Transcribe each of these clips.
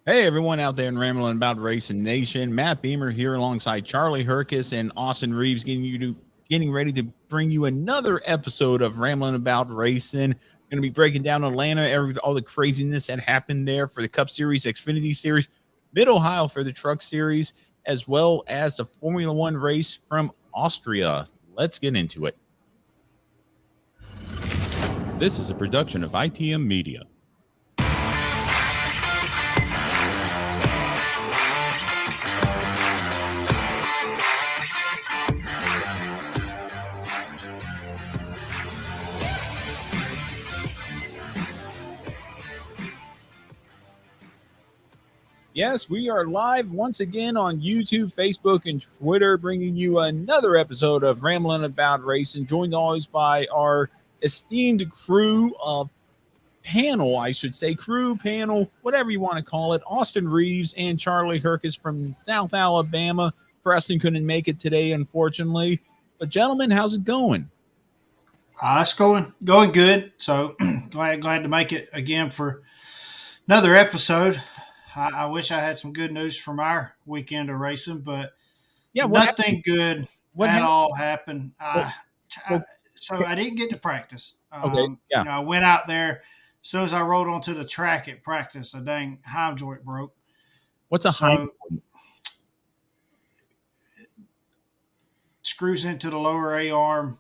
Hey, everyone out there in Ramblin about Racing Nation. Matt Beamer here alongside Charlie Hercus and Austin Reeves getting ready to bring you another episode of Ramblin about Racing. Going to be breaking down Atlanta, all the craziness that happened there for the Cup Series, Xfinity Series, Mid Ohio for the Truck Series, as well as the Formula One race from Austria. Let's get into it. This is a production of ITM Media. Yes, we are live once again on YouTube, Facebook, and Twitter, bringing you another episode of Ramblin' About Racing, joined always by our esteemed crew of crew, panel, whatever you want to call it, Austin Reeves and Charlie Hercus from South Alabama. Preston couldn't make it today, unfortunately. But gentlemen, how's it going? It's going good. So glad to make it again for another episode. I wish I had some good news from our weekend of racing, but nothing good at all happened. So I didn't get to practice. I went out there. As soon as I rode onto the track at practice, a dang hime joint broke. What's a hime joint? Screws into the lower A arm,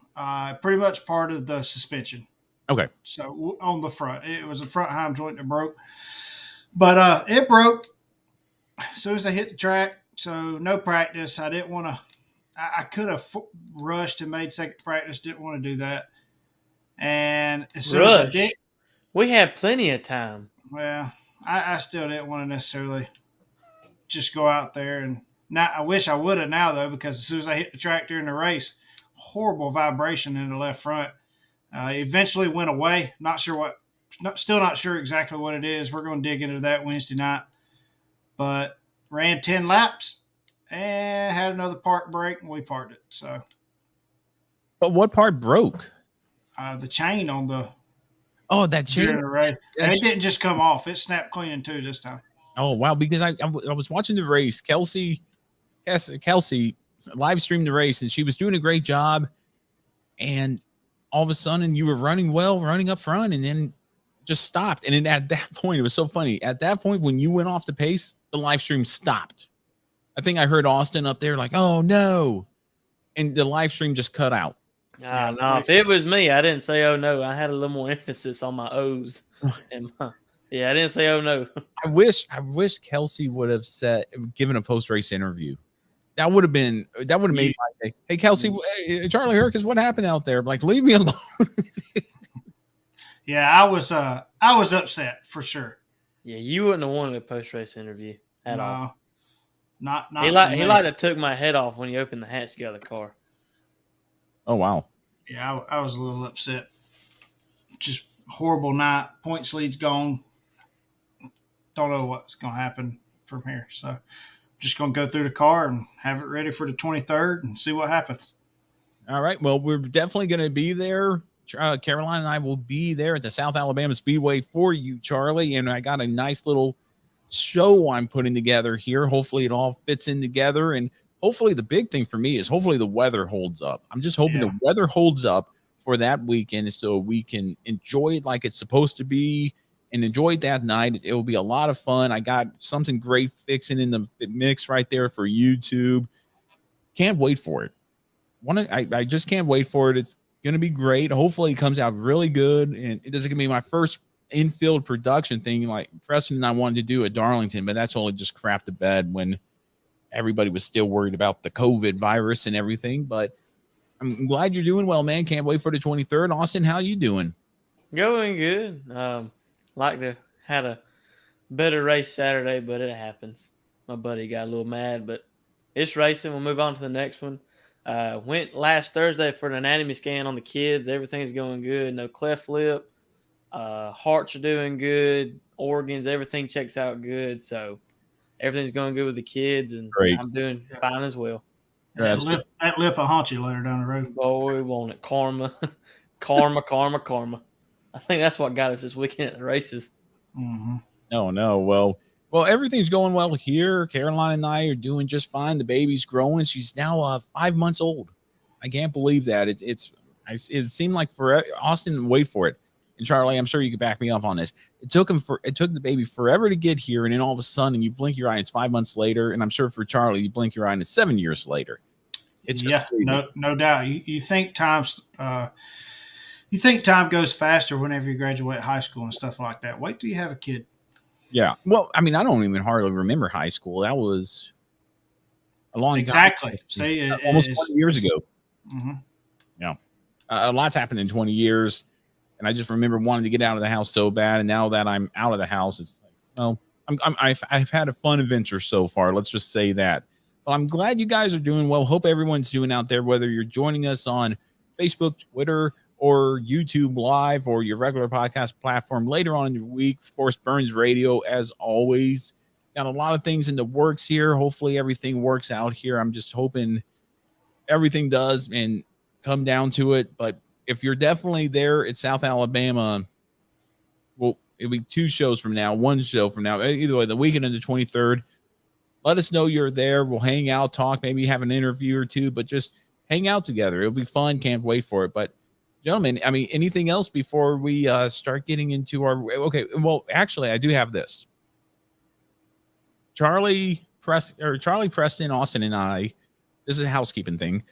pretty much part of the suspension. Okay. So on the front, it was a front hime joint that broke. But it broke as soon as I hit the track. So no practice. I didn't want to. I could have rushed and made second practice. Didn't want to do that. And as soon as I did, we had plenty of time. Well, I still didn't want to necessarily just go out there and. Now, I wish I would have now, though, because as soon as I hit the track during the race, horrible vibration in the left front. Eventually went away. Still not sure exactly what it is. We're going to dig into that Wednesday night. But ran 10 laps and had another part break, and we parked it. So, but what part broke? The chain on the. Oh, that chain. During the race. It didn't just come off. It snapped clean in two this time. Oh, wow. Because I was watching the race. Kelsey live streamed the race, and she was doing a great job. And all of a sudden, you were running up front, and then just stopped. And then at that point, it was so funny. At that point, when you went off the pace, the live stream stopped. I think I heard Austin up there like, "Oh no," and the live stream just cut out. No, if it was me, I didn't say "oh no." I had a little more emphasis on my O's. Yeah, I didn't say "oh no." I wish Kelsey would have given a post race interview. That would have made my day. Hey, Kelsey, Charlie Hercus, what happened out there? Like, leave me alone. Yeah, I was upset for sure. Yeah, you wouldn't have wanted a post race interview at all. Not he like to took my head off when you opened the hatch to get out of the car. Oh wow. Yeah, I was a little upset. Just horrible night. Points lead's gone. Don't know what's going to happen from here. So just going to go through the car and have it ready for the 23rd and see what happens. All right. Well, we're definitely going to be there. Caroline and I will be there at the South Alabama Speedway for you, Charlie. And I got a nice little show I'm putting together here. Hopefully it all fits in together. And hopefully the big thing for me is hopefully the weather holds up. I'm just hoping the weather holds up for that weekend so we can enjoy it like it's supposed to be and enjoy it that night. It will be a lot of fun. I got something great fixing in the mix right there for YouTube. Can't wait for it. I just can't wait for it. It's going to be great. Hopefully it comes out really good. And it is going to be my first infield production thing like Preston and I wanted to do at Darlington, but that's all just crapped to bed when everybody was still worried about the COVID virus and everything. But I'm glad you're doing well, man. Can't wait for the 23rd. Austin, how you doing? Going good. Like to had a better race Saturday, but it happens. My buddy got a little mad, but it's racing. We'll move on to the next one. Went last Thursday for an anatomy scan on the kids. Everything's going good. No cleft lip. Hearts are doing good. Organs, everything checks out good. So everything's going good with the kids, and great. I'm doing fine as well. That lip will haunt you later down the road. Oh, we want it. Karma. Karma. I think that's what got us this weekend at the races. Mm-hmm. No. Well, Well, everything's going well here. Caroline and I are doing just fine. The baby's growing. She's now 5 months old. I can't believe that. It seemed like for Austin. Wait for it. And Charlie, I'm sure you could back me up on this. It took the baby forever to get here, and then all of a sudden, you blink your eye, it's 5 months later. And I'm sure for Charlie, you blink your eye, and it's 7 years later. It's no doubt. You think time goes faster whenever you graduate high school and stuff like that. Wait till you have a kid. Yeah. Well, I mean, I don't even hardly remember high school. That was a long time. Exactly. See, almost 20 years ago. Mm-hmm. Yeah. A lot's happened in 20 years. And I just remember wanting to get out of the house so bad. And now that I'm out of the house, it's like, well, I've had a fun adventure so far. Let's just say that. But I'm glad you guys are doing well. Hope everyone's doing out there, whether you're joining us on Facebook, Twitter, or YouTube Live, or your regular podcast platform later on in the week. Of course, B.U.R.N.S Radio, as always. Got a lot of things in the works here. Hopefully everything works out here. I'm just hoping everything does and come down to it. But if you're definitely there at South Alabama, well, it'll be 2 shows from now, 1 show from now. Either way, the weekend of the 23rd. Let us know you're there. We'll hang out, talk, maybe have an interview or 2, but just hang out together. It'll be fun. Can't wait for it. But gentlemen, I mean, anything else before we start getting into our... Okay, well, actually, I do have this. Charlie Preston, Austin, and I, this is a housekeeping thing,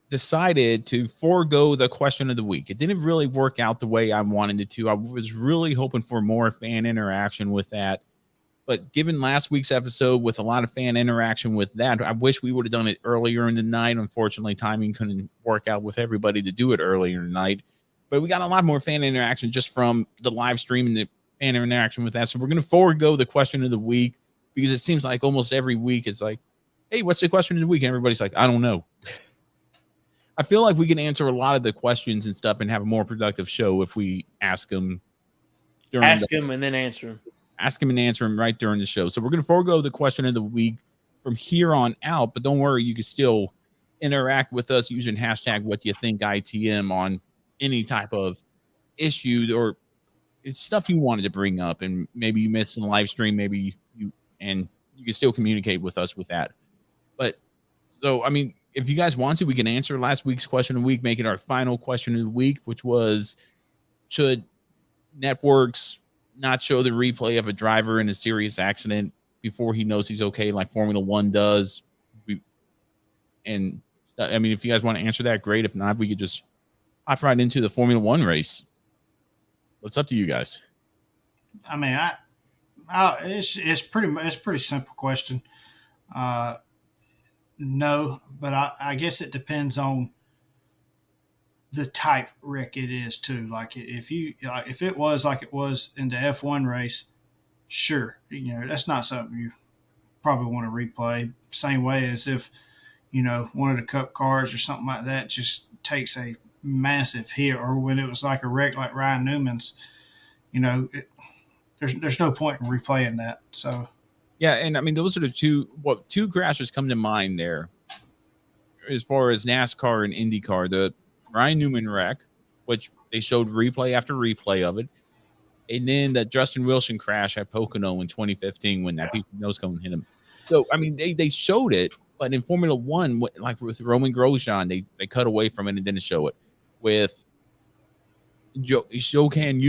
decided to forego the question of the week. It didn't really work out the way I wanted it to. I was really hoping for more fan interaction with that. But given last week's episode with a lot of fan interaction with that, I wish we would have done it earlier in the night. Unfortunately, timing couldn't work out with everybody to do it earlier in the night. But we got a lot more fan interaction just from the live stream and the fan interaction with that. So we're going to forego the question of the week because it seems like almost every week it's like, hey, what's the question of the week? And everybody's like, I don't know. I feel like we can answer a lot of the questions and stuff and have a more productive show if we ask them. Ask them and then answer them. Ask him and answer him right during the show. So we're going to forego the question of the week from here on out, but don't worry, you can still interact with us using hashtag what do you think ITM on any type of issue or it's stuff you wanted to bring up and maybe you missed in the live stream, maybe you can still communicate with us with that. But so, I mean, if you guys want to, we can answer last week's question of the week, make it our final question of the week, which was, should networks not show the replay of a driver in a serious accident before he knows he's okay, like Formula One does? And I mean, if you guys want to answer that, great. If not, we could just hop right into the Formula One race. What's up to you guys? I mean, it's pretty simple question. No, but I guess it depends on the type wreck it is too. Like if it was like it was in the F1 race, sure, that's not something you probably want to replay. Same way as if one of the Cup cars or something like that just takes a massive hit, or when it was like a wreck like Ryan Newman's, there's no point in replaying that. So yeah, and I mean those are the two crashes come to mind there as far as NASCAR and Indy Car. The Ryan Newman wreck, which they showed replay after replay of it, and then the Justin Wilson crash at Pocono in 2015 when that piece of nose cone hit him. So I mean they showed it, but in Formula One, like with Roman Grosjean, they cut away from it and didn't show it. With Joke on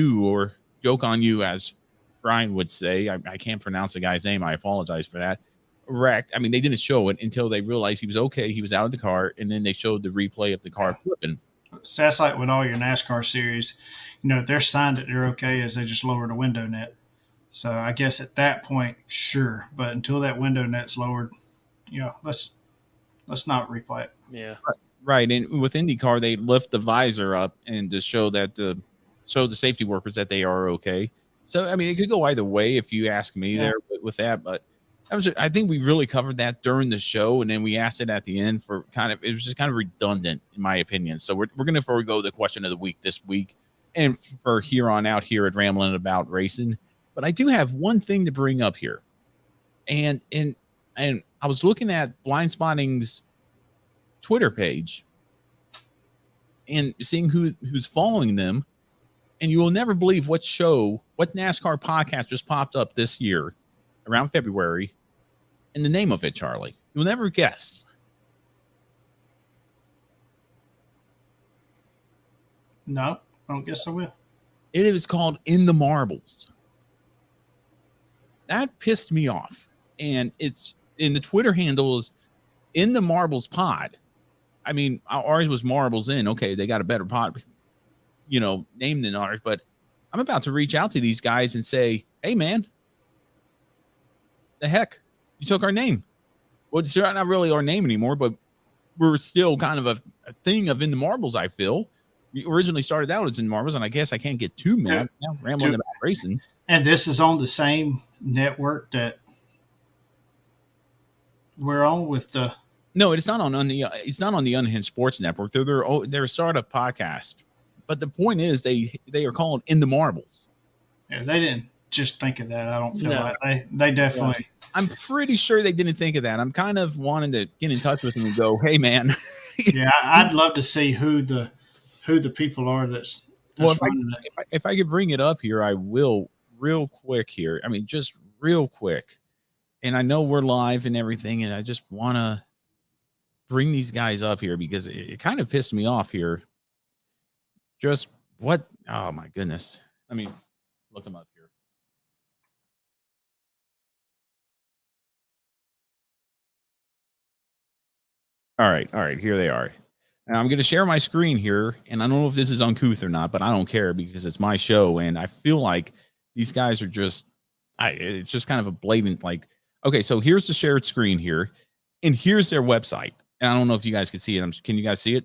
you, as Brian would say. I can't pronounce the guy's name. I apologize for that. Wrecked. I mean, they didn't show it until they realized he was okay. He was out of the car, and then they showed the replay of the car flipping. So that's like with all your NASCAR series. They're signed that they're okay as they just lower the window net. So I guess at that point, sure. But until that window net's lowered, let's not replay it. Yeah. Right. And with IndyCar, they lift the visor up and to show that the safety workers that they are okay. So, I mean, it could go either way if you ask me there with that. But I think we really covered that during the show. And then we asked it at the end it was just kind of redundant, in my opinion. So we're going to forego the question of the week this week and for here on out here at Ramblin about Racing. But I do have one thing to bring up here. And I was looking at Blind Spotting's Twitter page and seeing who's following them, and you will never believe what NASCAR podcast just popped up this year around February. And the name of it, Charlie, you'll never guess. No, I don't guess I will. It is called In the Marbles. That pissed me off. And it's in the Twitter handle is In the Marbles Pod. I mean, ours was Marbles In. Okay, they got a better pod, name than ours. But I'm about to reach out to these guys and say, hey, man, the heck? You took our name. Well, it's not really our name anymore, but we're still kind of a thing of In the Marbles, I feel. We originally started out as In the Marbles, and I guess I can't get too mad now rambling about racing. And this is on the same network that we're on with the. No, it's not on the. It's not on the Unhinged Sports Network. They're a startup podcast, but the point is they are called In the Marbles. Yeah, they didn't just think of that. I don't feel like they definitely. Yeah. I'm pretty sure they didn't think of that. I'm kind of wanting to get in touch with them and go, hey, man. Yeah, I'd love to see who the people are that's running it. If I could bring it up here, I will real quick here. I mean, just real quick. And I know we're live and everything, and I just want to bring these guys up here because it kind of pissed me off here. Just what? Oh, my goodness. Let me look them up here. All right, here they are. And I'm going to share my screen here, and I don't know if this is uncouth or not, but I don't care because it's my show, and I feel like these guys are just, it's just kind of a blatant, like, okay, so here's the shared screen here, and here's their website. And I don't know if you guys can see it. Can you guys see it?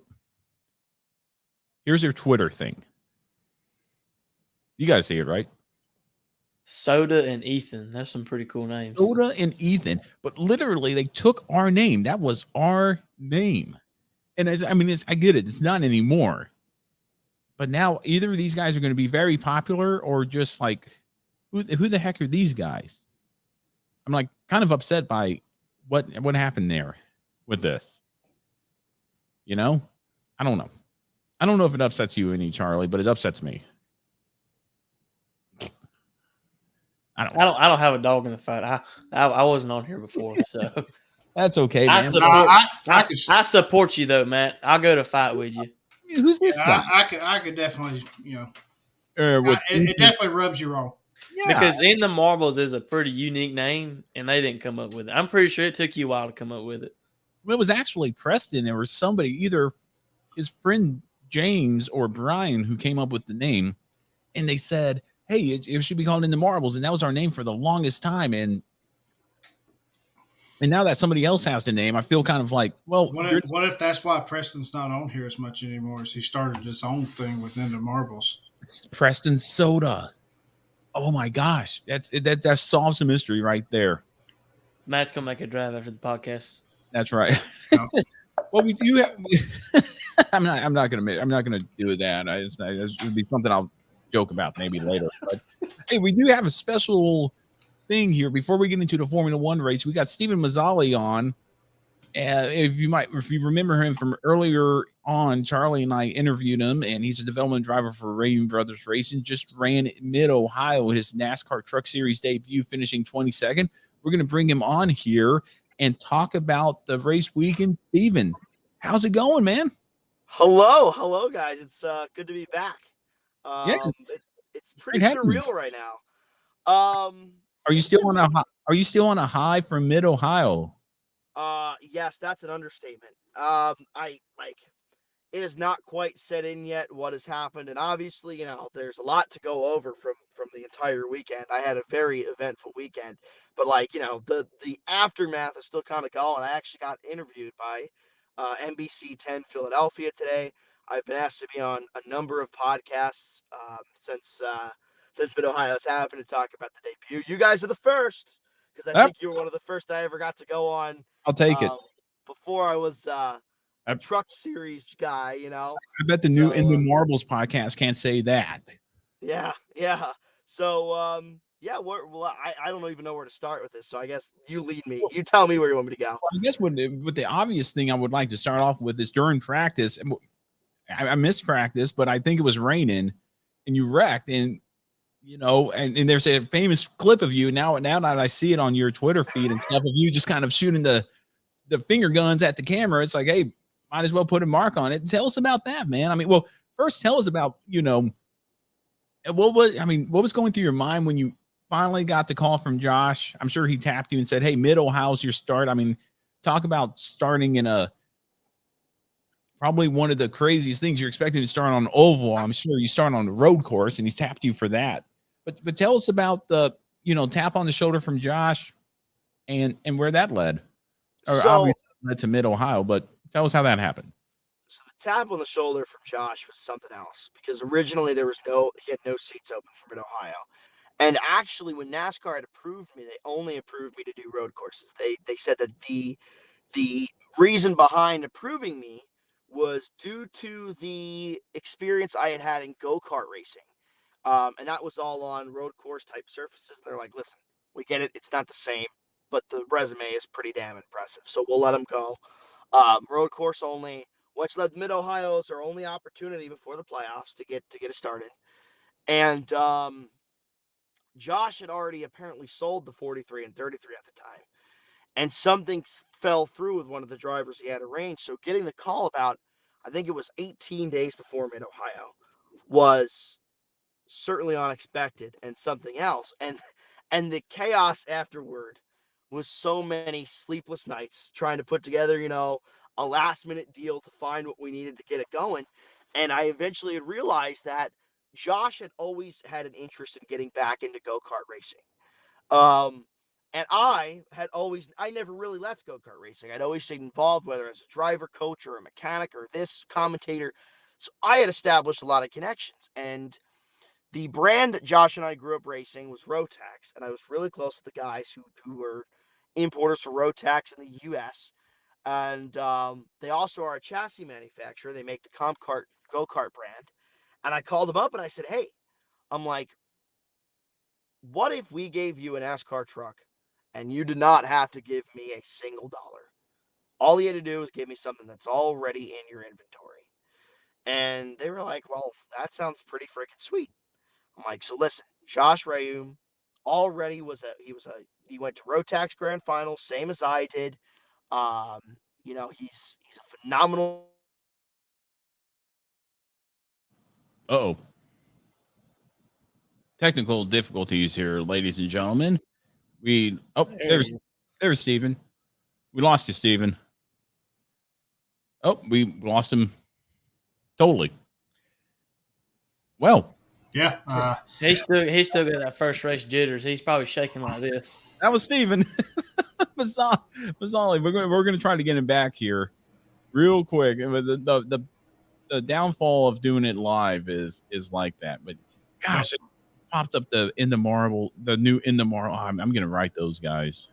Here's their Twitter thing. You guys see it, right? Soda and Ethan. That's some pretty cool names. Soda and Ethan. But literally, they took our name. That was our name. And I get it. It's not anymore. But now either of these guys are going to be very popular or just like, who the heck are these guys? I'm like kind of upset by what happened there with this. I don't know. I don't know if it upsets you any, Charlie, but it upsets me. I don't have a dog in the fight. I wasn't on here before, so that's okay, man. I support you though, Matt. I'll go to fight with you. Who's this guy? I could definitely, it definitely rubs you wrong. Yeah. Because In the Marbles is a pretty unique name, and they didn't come up with it. I'm pretty sure it took you a while to come up with it. Well, it was actually Preston. There was somebody, either his friend James or Brian, who came up with the name, and they said, hey, it should be called In the Marbles, and that was our name for the longest time. And now that somebody else has the name, I feel kind of like, well, what if that's why Preston's not on here as much anymore? As he started his own thing within the Marbles. Preston Soda. Oh my gosh, that solves the mystery right there. Matt's gonna make a drive after the podcast. That's right. No. Well, we do have. I'm not gonna do that. It would be something I'll joke about maybe later. But hey, we do have a special thing here before we get into the Formula One race. We got Stephen Mazzali on. If you remember him from earlier on, Charlie and I interviewed him, and he's a development driver for Raven Brothers Racing. Just ran Mid-Ohio his NASCAR Truck Series debut, finishing 22nd. We're going to bring him on here and talk about the race weekend. Stephen, how's it going, man? Hello, guys. It's good to be back. It's pretty surreal right now. Are you still on a high from Mid-Ohio? Yes, that's an understatement. It is not quite set in yet what has happened, and obviously, there's a lot to go over from the entire weekend. I had a very eventful weekend, but the aftermath is still kind of going. I actually got interviewed by NBC 10 Philadelphia today. I've been asked to be on a number of podcasts since Mid-Ohio's happened to talk about the debut. You guys are the first, because I think you were one of the first I ever got to go on. I'll take it. Before I was a truck series guy, I bet the new In the Marbles podcast can't say that. Yeah. So, I don't even know where to start with this. So I guess you lead me. You tell me where you want me to go. Well, I guess with the obvious thing I would like to start off with is during practice. I missed practice, but I think it was raining, and you wrecked. And and there's a famous clip of you now that I see it on your Twitter feed and stuff of you just kind of shooting the finger guns at the camera. It's like, hey, might as well put a mark on it. Tell us about that, man. I mean, well, first tell us about, what was going through your mind when you finally got the call from Josh? I'm sure he tapped you and said, hey, how's your start? I mean, talk about starting in probably one of the craziest things. You're expecting to start on an oval. I'm sure you start on the road course, and he's tapped you for that. But tell us about the, tap on the shoulder from Josh and where that led. Or So, obviously led to Mid-Ohio, but tell us how that happened. So the tap on the shoulder from Josh was something else because originally he had no seats open for Mid-Ohio. And actually, when NASCAR had approved me, they only approved me to do road courses. They said that the reason behind approving me was due to the experience I had had in go-kart racing. And that was all on road course type surfaces. And they're like, listen, we get it. It's not the same, but the resume is pretty damn impressive. So we'll let them go. Road course only, which led Mid-Ohio as our only opportunity before the playoffs to get it started. And Josh had already apparently sold the 43 and 33 at the time. And something fell through with one of the drivers he had arranged. So getting the call about, I think it was 18 days before Mid-Ohio, was certainly unexpected and something else. And the chaos afterward was so many sleepless nights trying to put together, a last minute deal to find what we needed to get it going. And I eventually realized that Josh had always had an interest in getting back into go-kart racing. And I never really left go-kart racing. I'd always stayed involved, whether as a driver, coach, or a mechanic, or this commentator. So I had established a lot of connections. And the brand that Josh and I grew up racing was Rotax. And I was really close with the guys who were importers for Rotax in the U.S. And they also are a chassis manufacturer. They make the Comp Kart go-kart brand. And I called them up and I said, hey, I'm like, what if we gave you an NASCAR truck and you did not have to give me a single dollar? All you had to do was give me something that's already in your inventory. And they were like, well, that sounds pretty freaking sweet. I'm like, so listen, Josh Rayum already he went to Rotax Grand Final, same as I did. He's a phenomenal. Uh-oh. Technical difficulties here, ladies and gentlemen. There's Steven. We lost you, Steven. Oh, we lost him totally. Well, yeah. He's still got that first race jitters. He's probably shaking like this. that was Steven. Mazzali. We're gonna try to get him back here real quick. The downfall of doing it live is like that. But gosh, it popped up the new In the Marble. I'm gonna write those guys.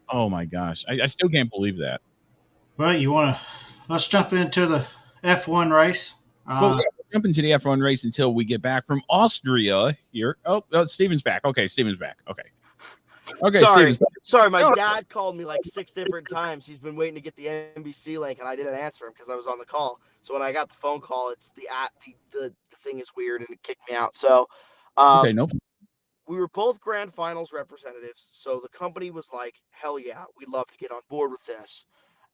Oh my gosh, I still can't believe that. Well, let's jump into the F1 race. Well, we'll jump into the F1 race until we get back from Austria here. Oh, Steven's back. Okay, Steven's back. Okay. Sorry, my dad called me like 6 different times. He's been waiting to get the NBC link, and I didn't answer him because I was on the call. So when I got the phone call, it's the thing is weird and it kicked me out. So, okay, nope. We were both grand finals representatives. So the company was like, hell yeah, we'd love to get on board with this.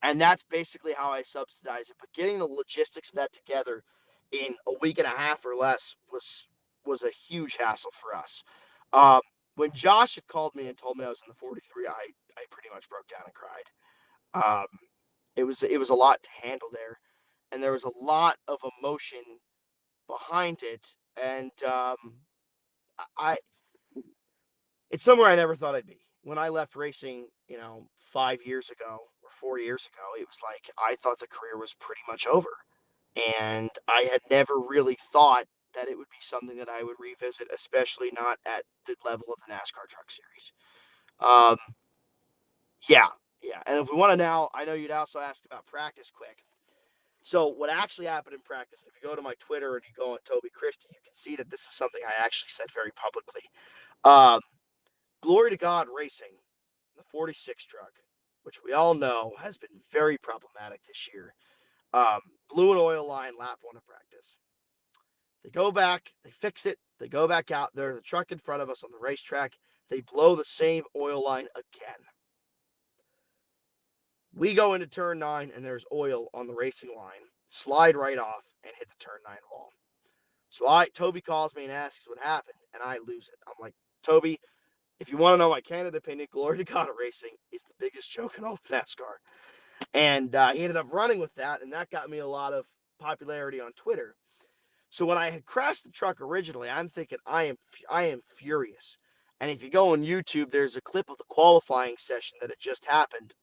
And that's basically how I subsidize it. But getting the logistics of that together in a week and a half or less was a huge hassle for us. When Josh had called me and told me I was in the 43, I pretty much broke down and cried. It was a lot to handle there, and there was a lot of emotion behind it, and it's somewhere I never thought I'd be. When I left racing, 5 years ago or 4 years ago, it was like I thought the career was pretty much over, and I had never really thought that it would be something that I would revisit, especially not at the level of the NASCAR Truck Series. Yeah. And if we want to now, I know you'd also ask about practice quick. So what actually happened in practice, if you go to my Twitter and you go on Toby Christie, you can see that this is something I actually said very publicly. Glory to God Racing, the 46 truck, which we all know has been very problematic this year, blew an oil line lap 1 of practice. They go back, they fix it, they go back out. There's a truck in front of us on the racetrack. They blow the same oil line again. We go into turn 9, and there's oil on the racing line. Slide right off and hit the turn 9 wall. So Toby calls me and asks what happened, and I lose it. I'm like, Toby, if you want to know my candid opinion, Glory to God Racing is the biggest joke in all of NASCAR. And he ended up running with that, and that got me a lot of popularity on Twitter. So when I had crashed the truck originally, I'm thinking I am furious. And if you go on YouTube, there's a clip of the qualifying session that had just happened.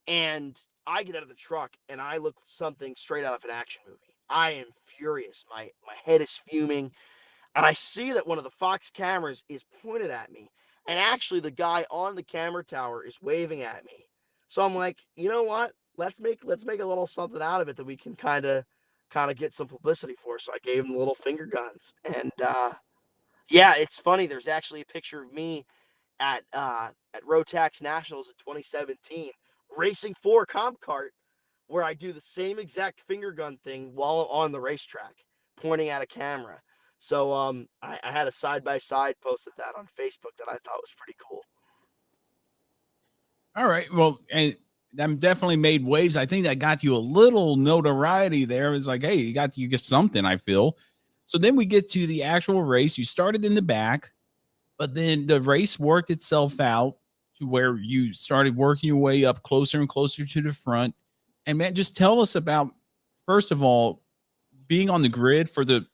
And I get out of the truck, and I look something straight out of an action movie. I am furious. My head is fuming. And I see that one of the Fox cameras is pointed at me. And actually, the guy on the camera tower is waving at me. So I'm like, you know what? Let's make a little something out of it that we can kind of get some publicity for. So I gave him the little finger guns. And yeah, it's funny. There's actually a picture of me at Rotax Nationals in 2017 racing for Comp Cart, where I do the same exact finger gun thing while on the racetrack, pointing at a camera. So I had a side-by-side posted that on Facebook that I thought was pretty cool. All right. Well, and that definitely made waves. I think that got you a little notoriety there. It's like, hey, you get something, I feel. So then we get to the actual race. You started in the back, but then the race worked itself out to where you started working your way up closer and closer to the front. And man, just tell us about, first of all, being on the grid for the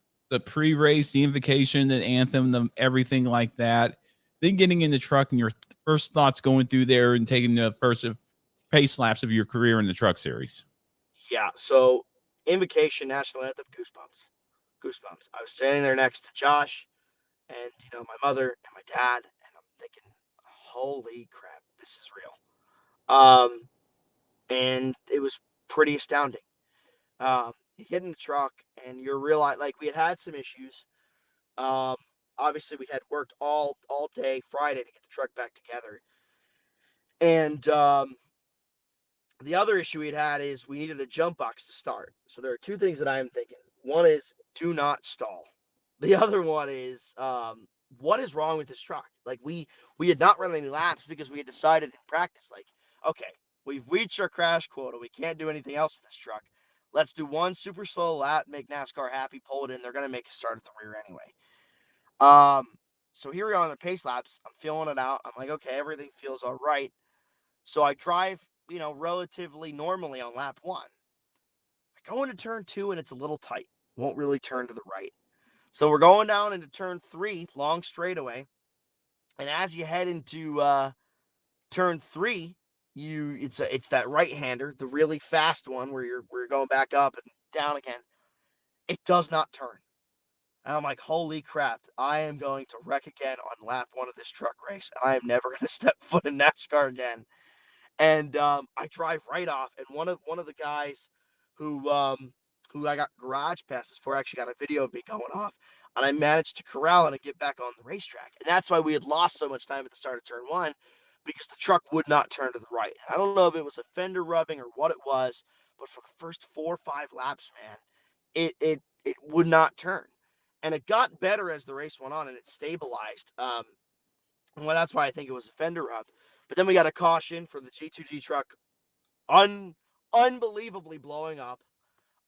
pre-race, the invocation, the anthem, everything like that. Then getting in the truck and your first thoughts going through there and taking the first pace laps of your career in the truck series. Yeah, so invocation, national anthem, goosebumps. I was standing there next to Josh and, my mother and my dad, and I'm thinking, holy crap, this is real. And it was pretty astounding. You get in the truck and you're realizing, like, we had some issues. Obviously we had worked all day Friday to get the truck back together. And the other issue we'd had is we needed a jump box to start. So there are two things that I am thinking. One is do not stall. The other one is what is wrong with this truck? Like we had not run any laps because we had decided in practice, like, okay, we've reached our crash quota. We can't do anything else with this truck. Let's do one super slow lap, make NASCAR happy, pull it in. They're going to make us start at the rear anyway. So here we are on the pace laps. I'm feeling it out. I'm like, okay, everything feels all right. So I drive, relatively normally on lap 1. I go into turn 2 and it's a little tight. Won't really turn to the right. So we're going down into turn 3, long straightaway. And as you head into turn 3, it's that right-hander, the really fast one where you're going back up and down again. It does not turn. And I'm like, holy crap, I am going to wreck again on lap 1 of this truck race. And I am never going to step foot in NASCAR again. And I drive right off. And one of the guys who I got garage passes for actually got a video of me going off. And I managed to corral it and get back on the racetrack. And that's why we had lost so much time at the start of turn 1, because the truck would not turn to the right. I don't know if it was a fender rubbing or what it was, but for the first 4 or 5 laps, man, it would not turn. And it got better as the race went on, and it stabilized. Well, that's why I think it was a fender rub. But then we got a caution for the G2G truck unbelievably blowing up.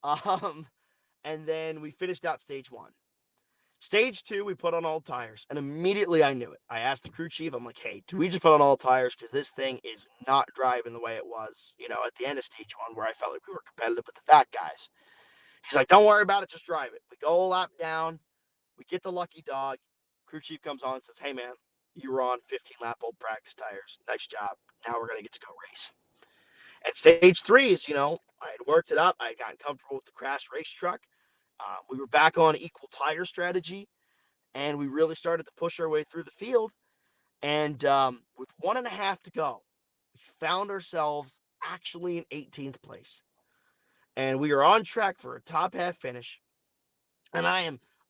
And then we finished out stage 1. Stage 2, we put on all tires, and immediately I knew it. I asked the crew chief, I'm like, hey, do we just put on all tires? Because this thing is not driving the way it was, at the end of stage 1, where I felt like we were competitive with the fat guys. He's like, don't worry about it, just drive it. We go a lap down, we get the lucky dog. Crew chief comes on and says, hey, man, you were on 15-lap-old practice tires. Nice job. Now we're going to get to go race. And stage 3 is, I had worked it up. I had gotten comfortable with the crashed race truck. We were back on equal tire strategy, and we really started to push our way through the field. And with 1.5 to go, we found ourselves actually in 18th place. And we are on track for a top half finish. And I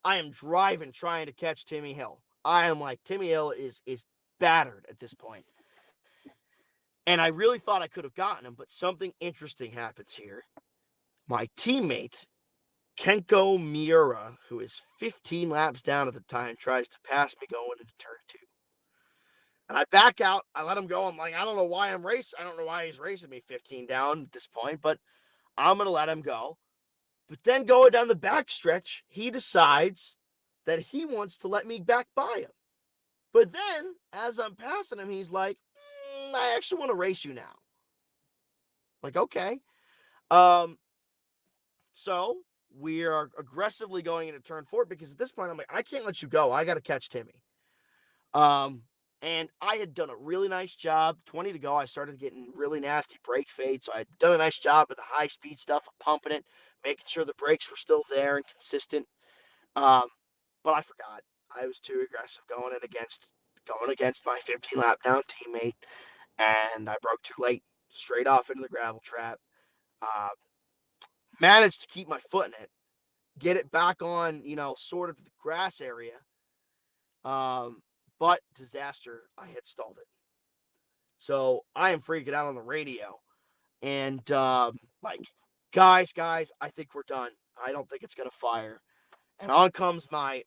am driving, trying to catch Timmy Hill. I am like, Timmy Hill is battered at this point. And I really thought I could have gotten him, but something interesting happens here. My teammate Kenko Miura, who is 15 laps down at the time, tries to pass me going into turn 2. And I back out. I let him go. I'm like, I don't know why I'm racing. I don't know why he's racing me 15 down at this point, but I'm going to let him go. But then going down the backstretch, he decides that he wants to let me back by him. But then, as I'm passing him, he's like, I actually want to race you now. Like, okay. So we are aggressively going into turn 4 because at this point, I'm like, I can't let you go. I got to catch Timmy. And I had done a really nice job. 20 to go, I started getting really nasty brake fade. So I had done a nice job with the high speed stuff, pumping it, making sure the brakes were still there and consistent. But I forgot. I was too aggressive going against my 15 lap down teammate, and I broke too late, straight off into the gravel trap. Managed to keep my foot in it, get it back on, sort of the grass area. But disaster, I had stalled it. So I am freaking out on the radio. And like, guys, I think we're done. I don't think it's going to fire. And on comes my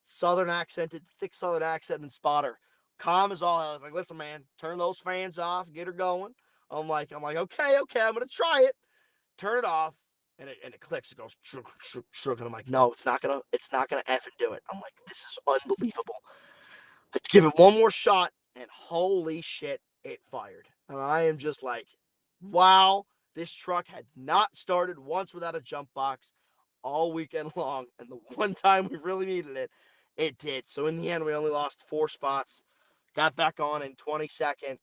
southern accented, thick southern accent and spotter. Calm as all hell. I was like, listen, man, turn those fans off, get her going. I'm like, okay, I'm going to try it. Turn it off. And it clicks. It goes, and I'm like, no, it's not gonna effing do it. I'm like, this is unbelievable. Let's give it one more shot, and holy shit, it fired. And I am just like, wow, this truck had not started once without a jump box all weekend long, and the one time we really needed it, it did. So in the end, we only lost 4 spots, got back on in 22nd,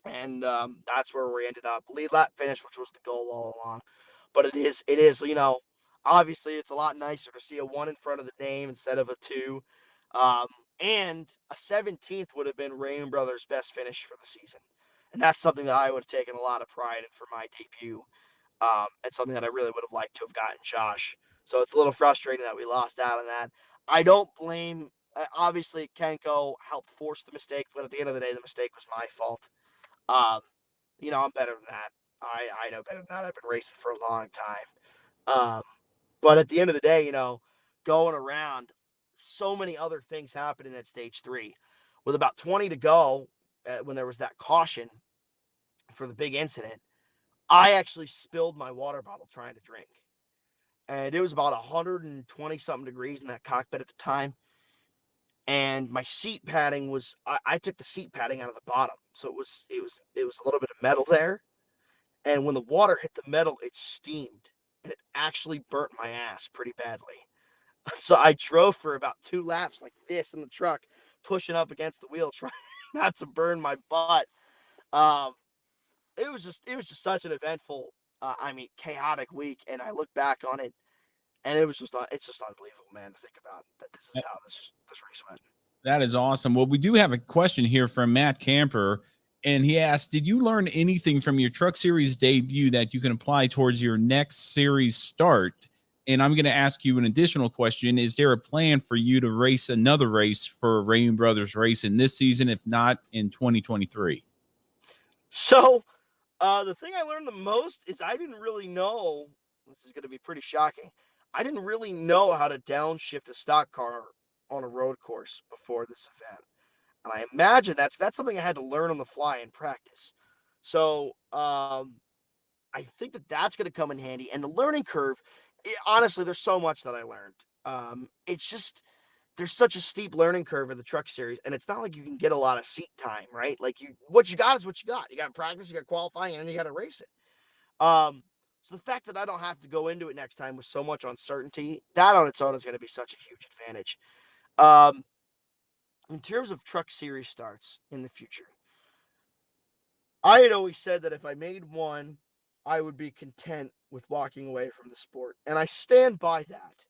and that's where we ended up. Lead lap finish, which was the goal all along. But it is, obviously it's a lot nicer to see a 1 in front of the name instead of a 2. And a 17th would have been Racin Brothers' best finish for the season. And that's something that I would have taken a lot of pride in for my debut. And something that I really would have liked to have gotten Josh. So it's a little frustrating that we lost out on that. I don't blame, obviously Kenko helped force the mistake, but at the end of the day, the mistake was my fault. I'm better than that. I know better than that. I've been racing for a long time. But at the end of the day, going around, so many other things happened in that stage 3. With about 20 to go, when there was that caution for the big incident, I actually spilled my water bottle trying to drink. And it was about 120 something degrees in that cockpit at the time. And my seat padding was, I took the seat padding out of the bottom. So it was a little bit of metal there. And when the water hit the metal, it steamed. And it actually burnt my ass pretty badly. So I drove for about 2 laps like this in the truck, pushing up against the wheel, trying not to burn my butt. It was just such an eventful, chaotic week. And I look back on it, and it's just unbelievable, man, to think about that this is how this race went. That is awesome. Well, we do have a question here from Matt Camper, and he asked, did you learn anything from your Truck Series debut that you can apply towards your next series start? And I'm going to ask you an additional question. Is there a plan for you to race another race for Racin Brothers Racing this season, if not in 2023? So the thing I learned the most is I didn't really know, this is going to be pretty shocking, I didn't really know how to downshift a stock car on a road course before this event. And I imagine that's something I had to learn on the fly in practice. So I think that's going to come in handy. And the learning curve, honestly, there's so much that I learned. It's just, there's such a steep learning curve in the Truck Series, and it's not like you can get a lot of seat time, right? Like what you got is what you got. You got practice, you got qualifying, and then you got to race it. So the fact that I don't have to go into it next time with so much uncertainty, that on its own is going to be such a huge advantage. In terms of Truck Series starts in the future, I had always said that if I made one, I would be content with walking away from the sport. And I stand by that.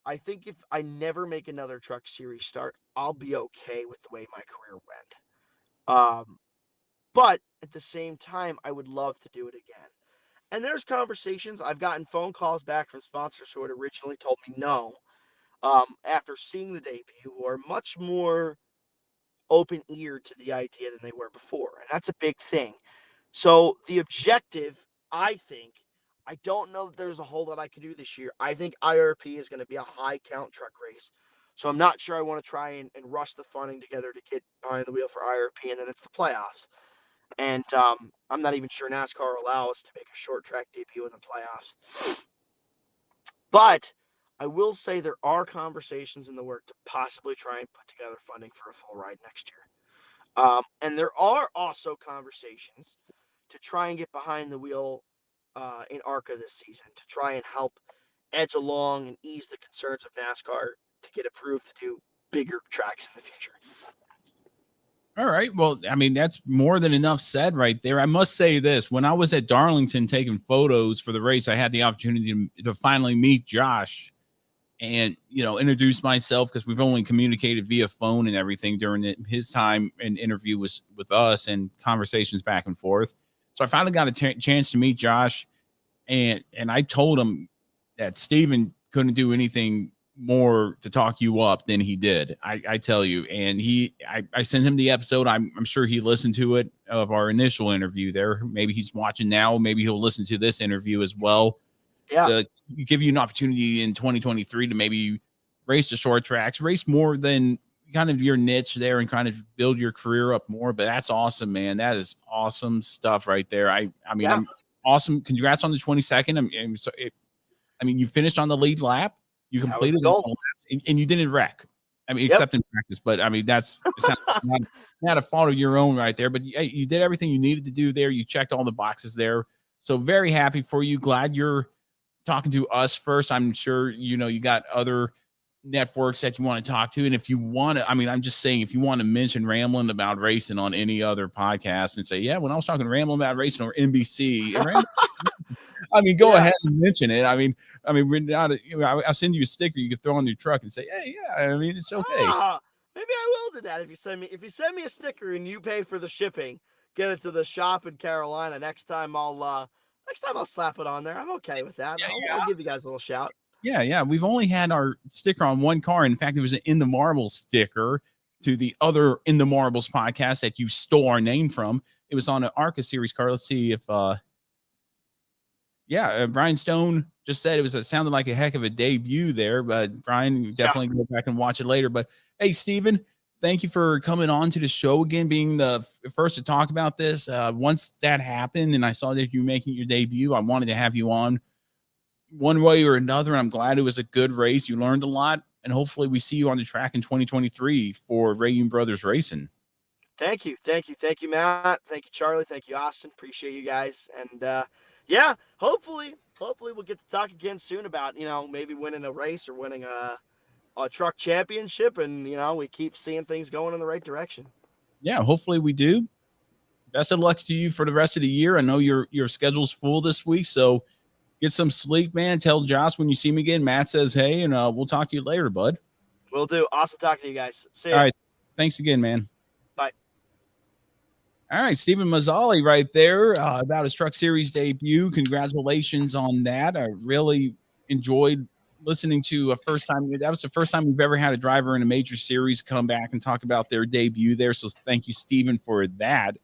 I think if I never make another Truck Series start, I'll be okay with the way my career went. But at the same time, I would love to do it again. And there's conversations. I've gotten phone calls back from sponsors who had originally told me no, after seeing the debut, who are much more open-eared to the idea than they were before. And that's a big thing. So the objective, I think, I don't know that there's a whole lot I can do this year. I think IRP is going to be a high count truck race. So I'm not sure I want to try and rush the funding together to get behind the wheel for IRP, and then it's the playoffs. And I'm not even sure NASCAR will allow us to make a short track debut in the playoffs. But I will say there are conversations in the work to possibly try and put together funding for a full ride next year. And there are also conversations to try and get behind the wheel in ARCA this season to try and help edge along and ease the concerns of NASCAR to get approved to do bigger tracks in the future. All right. Well, I mean, that's more than enough said right there. I must say this. When I was at Darlington taking photos for the race, I had the opportunity to finally meet Josh and, introduce myself because we've only communicated via phone and everything during his time and interview was with us and conversations back and forth. So I finally got a chance to meet Josh, and I told him that Steven couldn't do anything more to talk you up than he did. I tell you, and I sent him the episode. I'm sure he listened to it of our initial interview there. Maybe he's watching now. Maybe he'll listen to this interview as well. Yeah, to give you an opportunity in 2023 to maybe race the short tracks, race more than kind of your niche there, and kind of build your career up more. But that's awesome, man. That is awesome stuff right there. I mean, I'm awesome. Congrats on the 22nd. I mean, you finished on the lead lap. You completed the laps, and you didn't wreck. I mean, except in practice. But I mean, that's not a fault of your own right there. But you did everything you needed to do there. You checked all the boxes there. So very happy for you. Glad you're talking to us first. I'm sure you got other networks that you want to talk to, and if you want to, I mean, I'm just saying, if you want to mention Ramblin about racing on any other podcast and say, yeah, when I was talking to Ramblin about racing or NBC, I mean, go ahead and mention it. I mean, we're not. I'll send you a sticker you can throw on your truck and say, hey, yeah. I mean, it's okay. Maybe I will do that if you send me a sticker and you pay for the shipping. Get it to the shop in Carolina. Next time I'll slap it on there. I'm okay with that. I'll give you guys a little shout. Yeah. We've only had our sticker on one car. In fact, it was an In the Marbles sticker to the other In the Marbles podcast that you stole our name from. It was on an ARCA series car. Let's see if, Brian Stone just said it sounded like a heck of a debut there. But Brian, you definitely go back and watch it later. But hey, Steven, thank you for coming on to the show again, being the first to talk about this. Once that happened and I saw that you were making your debut, I wanted to have you on one way or another. I'm glad it was a good race. You learned a lot, and hopefully we see you on the track in 2023 for Racing Brothers Racing. Thank you, Matt. Thank you, Charlie. Thank you, Austin. Appreciate you guys. And hopefully we'll get to talk again soon about maybe winning a race or winning a truck championship, and we keep seeing things going in the right direction. Yeah, hopefully we do. Best of luck to you for the rest of the year. I know your schedule's full this week, so get some sleep, man. Tell Josh when you see me again. Matt says hey, and we'll talk to you later, bud. Will do. Awesome talking to you guys. See you. All right. Thanks again, man. Bye. All right, Steven Mazzali right there about his Truck Series debut. Congratulations on that. I really enjoyed listening to a first time. That was the first time we've ever had a driver in a major series come back and talk about their debut there. So thank you, Steven, for that.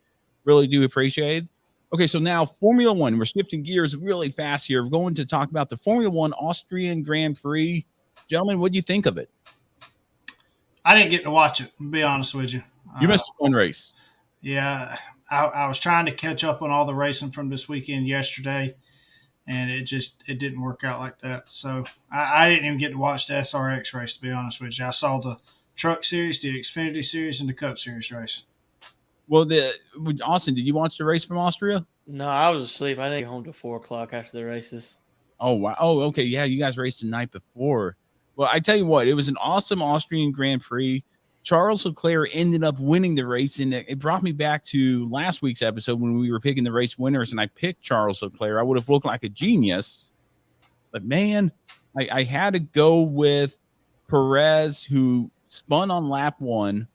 Really do appreciate it. Okay, so now Formula One. We're shifting gears really fast here. We're going to talk about the Formula One Austrian Grand Prix. Gentlemen, what do you think of it? I didn't get to watch it, to be honest with you. You missed one race. Yeah, I was trying to catch up on all the racing from this weekend yesterday, and it didn't work out like that. So I didn't even get to watch the SRX race, to be honest with you. I saw the Truck Series, the Xfinity Series, and the Cup Series race. Well, Austin, did you watch the race from Austria? No, I was asleep. I didn't get home till 4:00 after the races. Oh, wow. Oh, okay. Yeah, you guys raced the night before. Well, I tell you what, it was an awesome Austrian Grand Prix. Charles Leclerc ended up winning the race, and it brought me back to last week's episode when we were picking the race winners, and I picked Charles Leclerc. I would have looked like a genius. But, man, I had to go with Perez, who spun on lap 1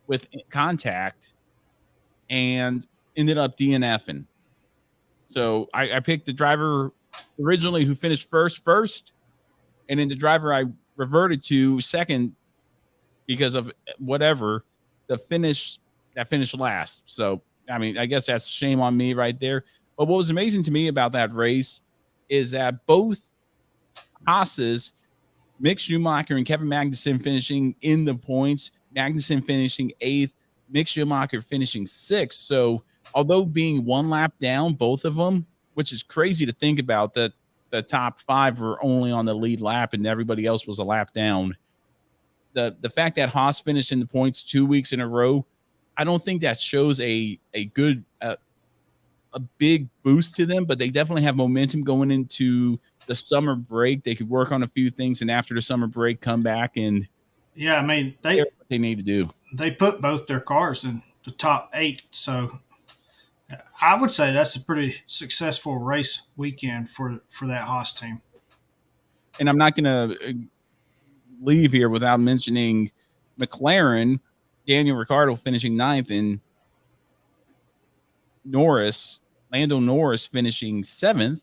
with contact and ended up DNFing. So I picked the driver originally who finished first, and then the driver I reverted to second because of whatever that finished last. So, I mean, I guess that's shame on me right there. But what was amazing to me about that race is that both Haas's, Mick Schumacher and Kevin Magnussen finishing in the points, Magnussen finishing 8th, Mick Schumacher finishing 6th. So although being one lap down, both of them, which is crazy to think about, that the top 5 were only on the lead lap and everybody else was a lap down. The fact that Haas finished in the points 2 weeks in a row, I don't think that shows a good a big boost to them, but they definitely have momentum going into the summer break. They could work on a few things, and after the summer break, come back and Yeah, I mean what they need to do. they put both their cars in the top 8, so I would say that's a pretty successful race weekend for that Haas team. And I'm not going to leave here without mentioning McLaren, Daniel Ricciardo finishing 9th, and Lando Norris finishing 7th,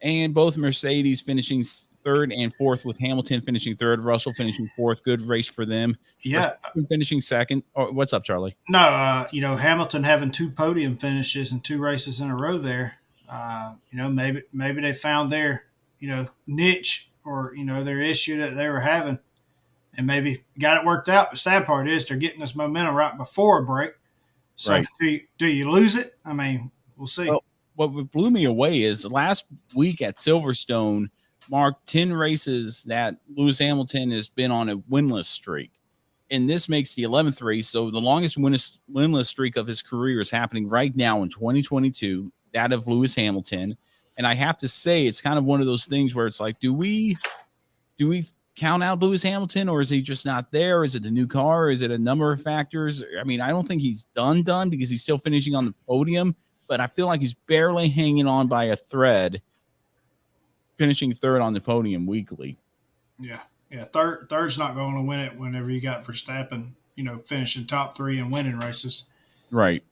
and both Mercedes finishing 3rd and 4th, with Hamilton finishing 3rd, Russell finishing 4th. Good race for them. Yeah, finishing 2nd. Oh, what's up, Charlie? No, Hamilton having 2 podium finishes and 2 races in a row there. Maybe they found their niche or their issue that they were having, and maybe got it worked out. The sad part is they're getting this momentum right before a break. So right. do you lose it? I mean, we'll see. Well, what blew me away is last week at Silverstone marked 10 races that Lewis Hamilton has been on a winless streak. And this makes the 11th race. So the longest winless streak of his career is happening right now in 2022, that of Lewis Hamilton. And I have to say, it's kind of one of those things where it's like, do we count out Lewis Hamilton, or is he just not there? Is it the new car? Is it a number of factors? I mean, I don't think he's done because he's still finishing on the podium, but I feel like he's barely hanging on by a thread, finishing 3rd on the podium weekly. Yeah. Third's not going to win it whenever you got Verstappen, finishing top 3 and winning races. Right.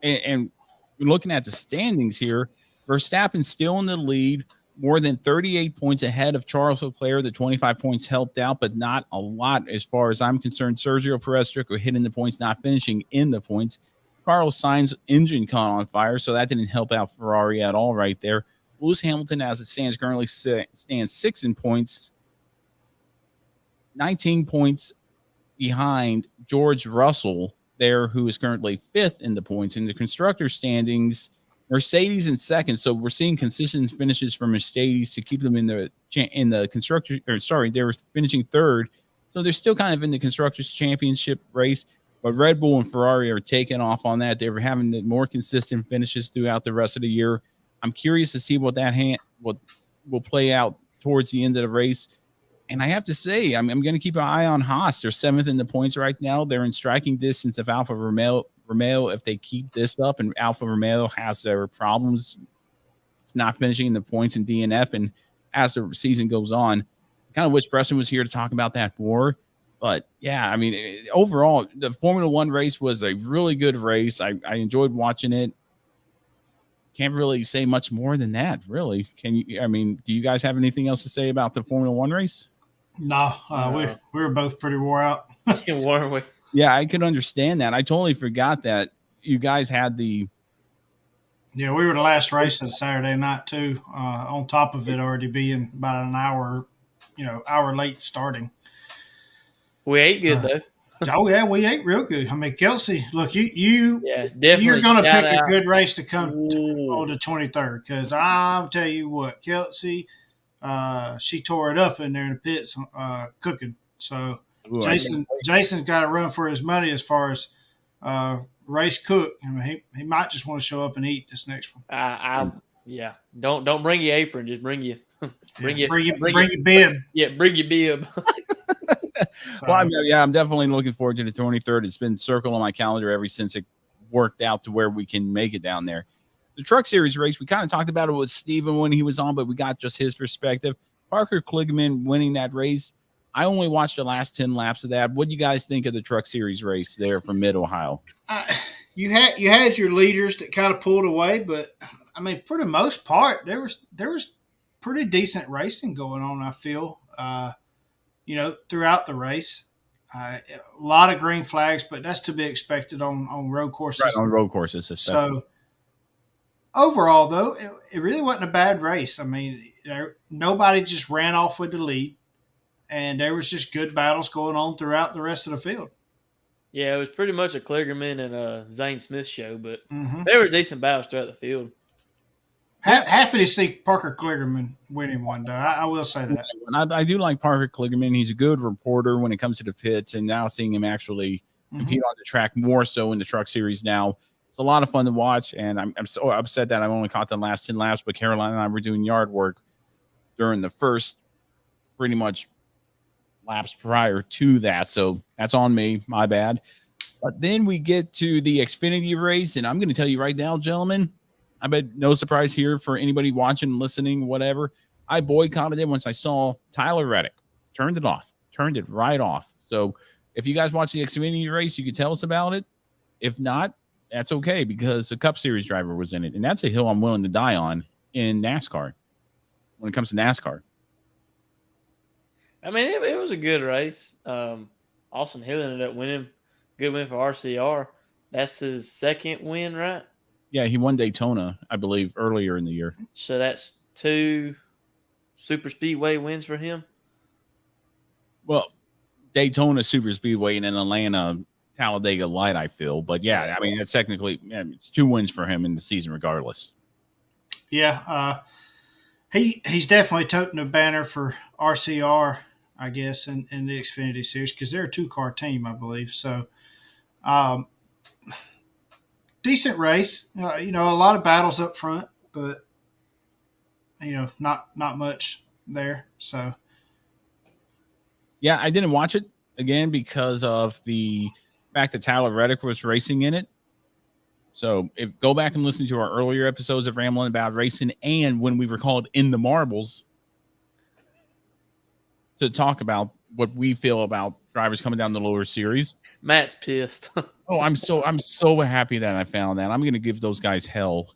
And looking at the standings here, Verstappen's still in the lead, more than 38 points ahead of Charles Leclerc. The 25 points helped out, but not a lot as far as I'm concerned. Sergio Perez were hitting the points, not finishing in the points. Carlos Sainz engine caught on fire, so that didn't help out Ferrari at all right there. Lewis Hamilton, as it stands currently, stands 6th in points, 19 points behind George Russell there, who is currently 5th in the points. In the constructor standings, Mercedes in 2nd. So we're seeing consistent finishes for Mercedes to keep them in the constructor. Or sorry, they were finishing 3rd. So they're still kind of in the constructors championship race. But Red Bull and Ferrari are taking off on that. They were having the more consistent finishes throughout the rest of the year. I'm curious to see what will play out towards the end of the race. And I have to say, I'm going to keep an eye on Haas. They're 7th in the points right now. They're in striking distance of Alfa Romeo. If they keep this up, and Alfa Romeo has their problems, it's not finishing in the points in DNF. And as the season goes on, I kind of wish Preston was here to talk about that more. But yeah, I mean, overall, the Formula One race was a really good race. I enjoyed watching it. Can't really say much more than that, really. Can you? I mean, do you guys have anything else to say about the Formula One race? No, we were both pretty wore out. Weren't we? Yeah, I could understand that. I totally forgot that you guys had the. Yeah, we were the last race of Saturday night too. On top of it already being about an hour late starting. We ate good though. Oh yeah, we ate real good. I mean, Kelsey, look, you're definitely going to pick a good race to come on the 23rd, because I'll tell you what, Kelsey, she tore it up in there in the pits cooking. So Jason's got to run for his money as far as race cook. I mean, he might just want to show up and eat this next one. Yeah. Don't bring your apron. Just bring your bring your bib. Yeah, bring your bib. So, well, I'm definitely looking forward to the 23rd. It's been circled on my calendar ever since it worked out to where we can make it down there. The Truck Series race, we kind of talked about it with Steven when he was on, but we got just his perspective. Parker Kligerman winning that race. I only watched the last 10 laps of that. What do you guys think of the Truck Series race there from Mid-Ohio? You had your leaders that kind of pulled away, but I mean, for the most part, there was pretty decent racing going on, I feel. Throughout the race. A lot of green flags, but that's to be expected on road courses. Right, on road courses. So, overall, though, it really wasn't a bad race. I mean, nobody just ran off with the lead, and there was just good battles going on throughout the rest of the field. Yeah, it was pretty much a Kligerman and a Zane Smith show, but Mm-hmm. there were decent battles throughout the field. Happy to see Parker Kligerman winning one, though. I will say that. And I do like Parker Kligerman. He's a good reporter when it comes to the pits, and now seeing him actually compete on the track more so in the truck series now, it's a lot of fun to watch. And I'm so upset that I've only caught the last 10 laps, but Caroline and I were doing yard work during the first pretty much laps prior to that. So that's on me. My bad. But then we get to the Xfinity race, and I'm going to tell you right now, gentlemen, I bet no surprise here for anybody watching, listening, whatever. I boycotted it once I saw Tyler Reddick. Turned it off. Turned it right off. So if you guys watch the Xfinity race, you can tell us about it. If not, that's okay because the Cup Series driver was in it. And that's a hill I'm willing to die on in NASCAR when it comes to NASCAR. I mean, it was a good race. Austin Hill ended up winning. Good win for RCR. That's his second win, right? Yeah, he won Daytona, I believe, earlier in the year. So that's 2 super speedway wins for him. Well, Daytona Super Speedway and then Atlanta Talladega Light, I feel. But yeah, I mean, it's technically it's 2 wins for him in the season, regardless. Yeah, he's definitely toting the banner for RCR, I guess, in the Xfinity Series because they're a 2-car team, I believe. So, decent race. A lot of battles up front, but not much there. So, yeah, I didn't watch it again because of the fact that Tyler Reddick was racing in it. So go back and listen to our earlier episodes of Ramblin about racing and when we were called In the Marbles to talk about what we feel about drivers coming down the lower series. Matt's pissed. Oh, I'm so happy that I found that. I'm going to give those guys hell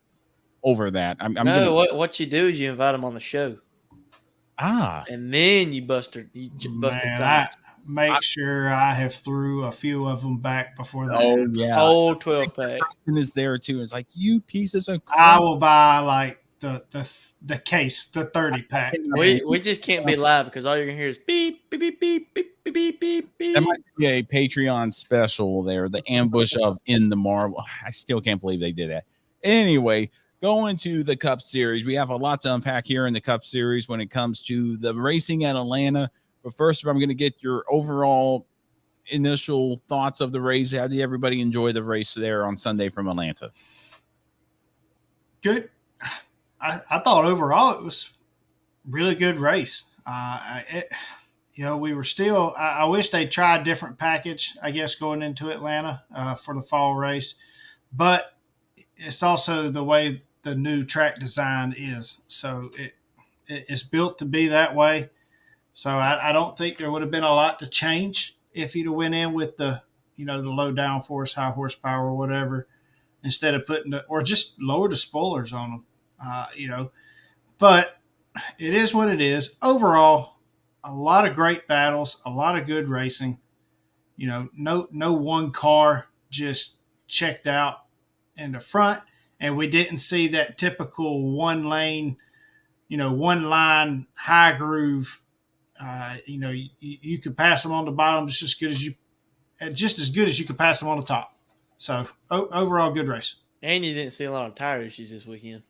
over that. What you do is you invite them on the show. And then you bust their I make sure I have threw a few of them back before that. Oh, yeah. Whole 12 pack. Preston is there too. It's like, you pieces of crap. I will buy like the case, the 30 pack. We just can't be live because all you're gonna hear is beep beep beep beep beep beep beep beep. That might be a Patreon special there, the ambush of In the Marble. I still can't believe they did that. Anyway, going to the Cup Series, we have a lot to unpack here in the Cup Series when it comes to the racing at Atlanta. But first, I'm going to get your overall initial thoughts of the race. How did everybody enjoy the race there on Sunday from Atlanta? Good. I thought overall it was really good race. We were still. I wish they tried a different package, I guess, going into Atlanta for the fall race, but it's also the way the new track design is. So it's built to be that way. So I don't think there would have been a lot to change if you'd have went in with the low downforce, high horsepower, or whatever, instead of or just lower the spoilers on them. But it is what it is. Overall, a lot of great battles, a lot of good racing. No one car just checked out in the front, and we didn't see that typical one line high groove. You could pass them on the bottom just as good as you could pass them on the top. So overall, good race. And you didn't see a lot of tire issues this weekend.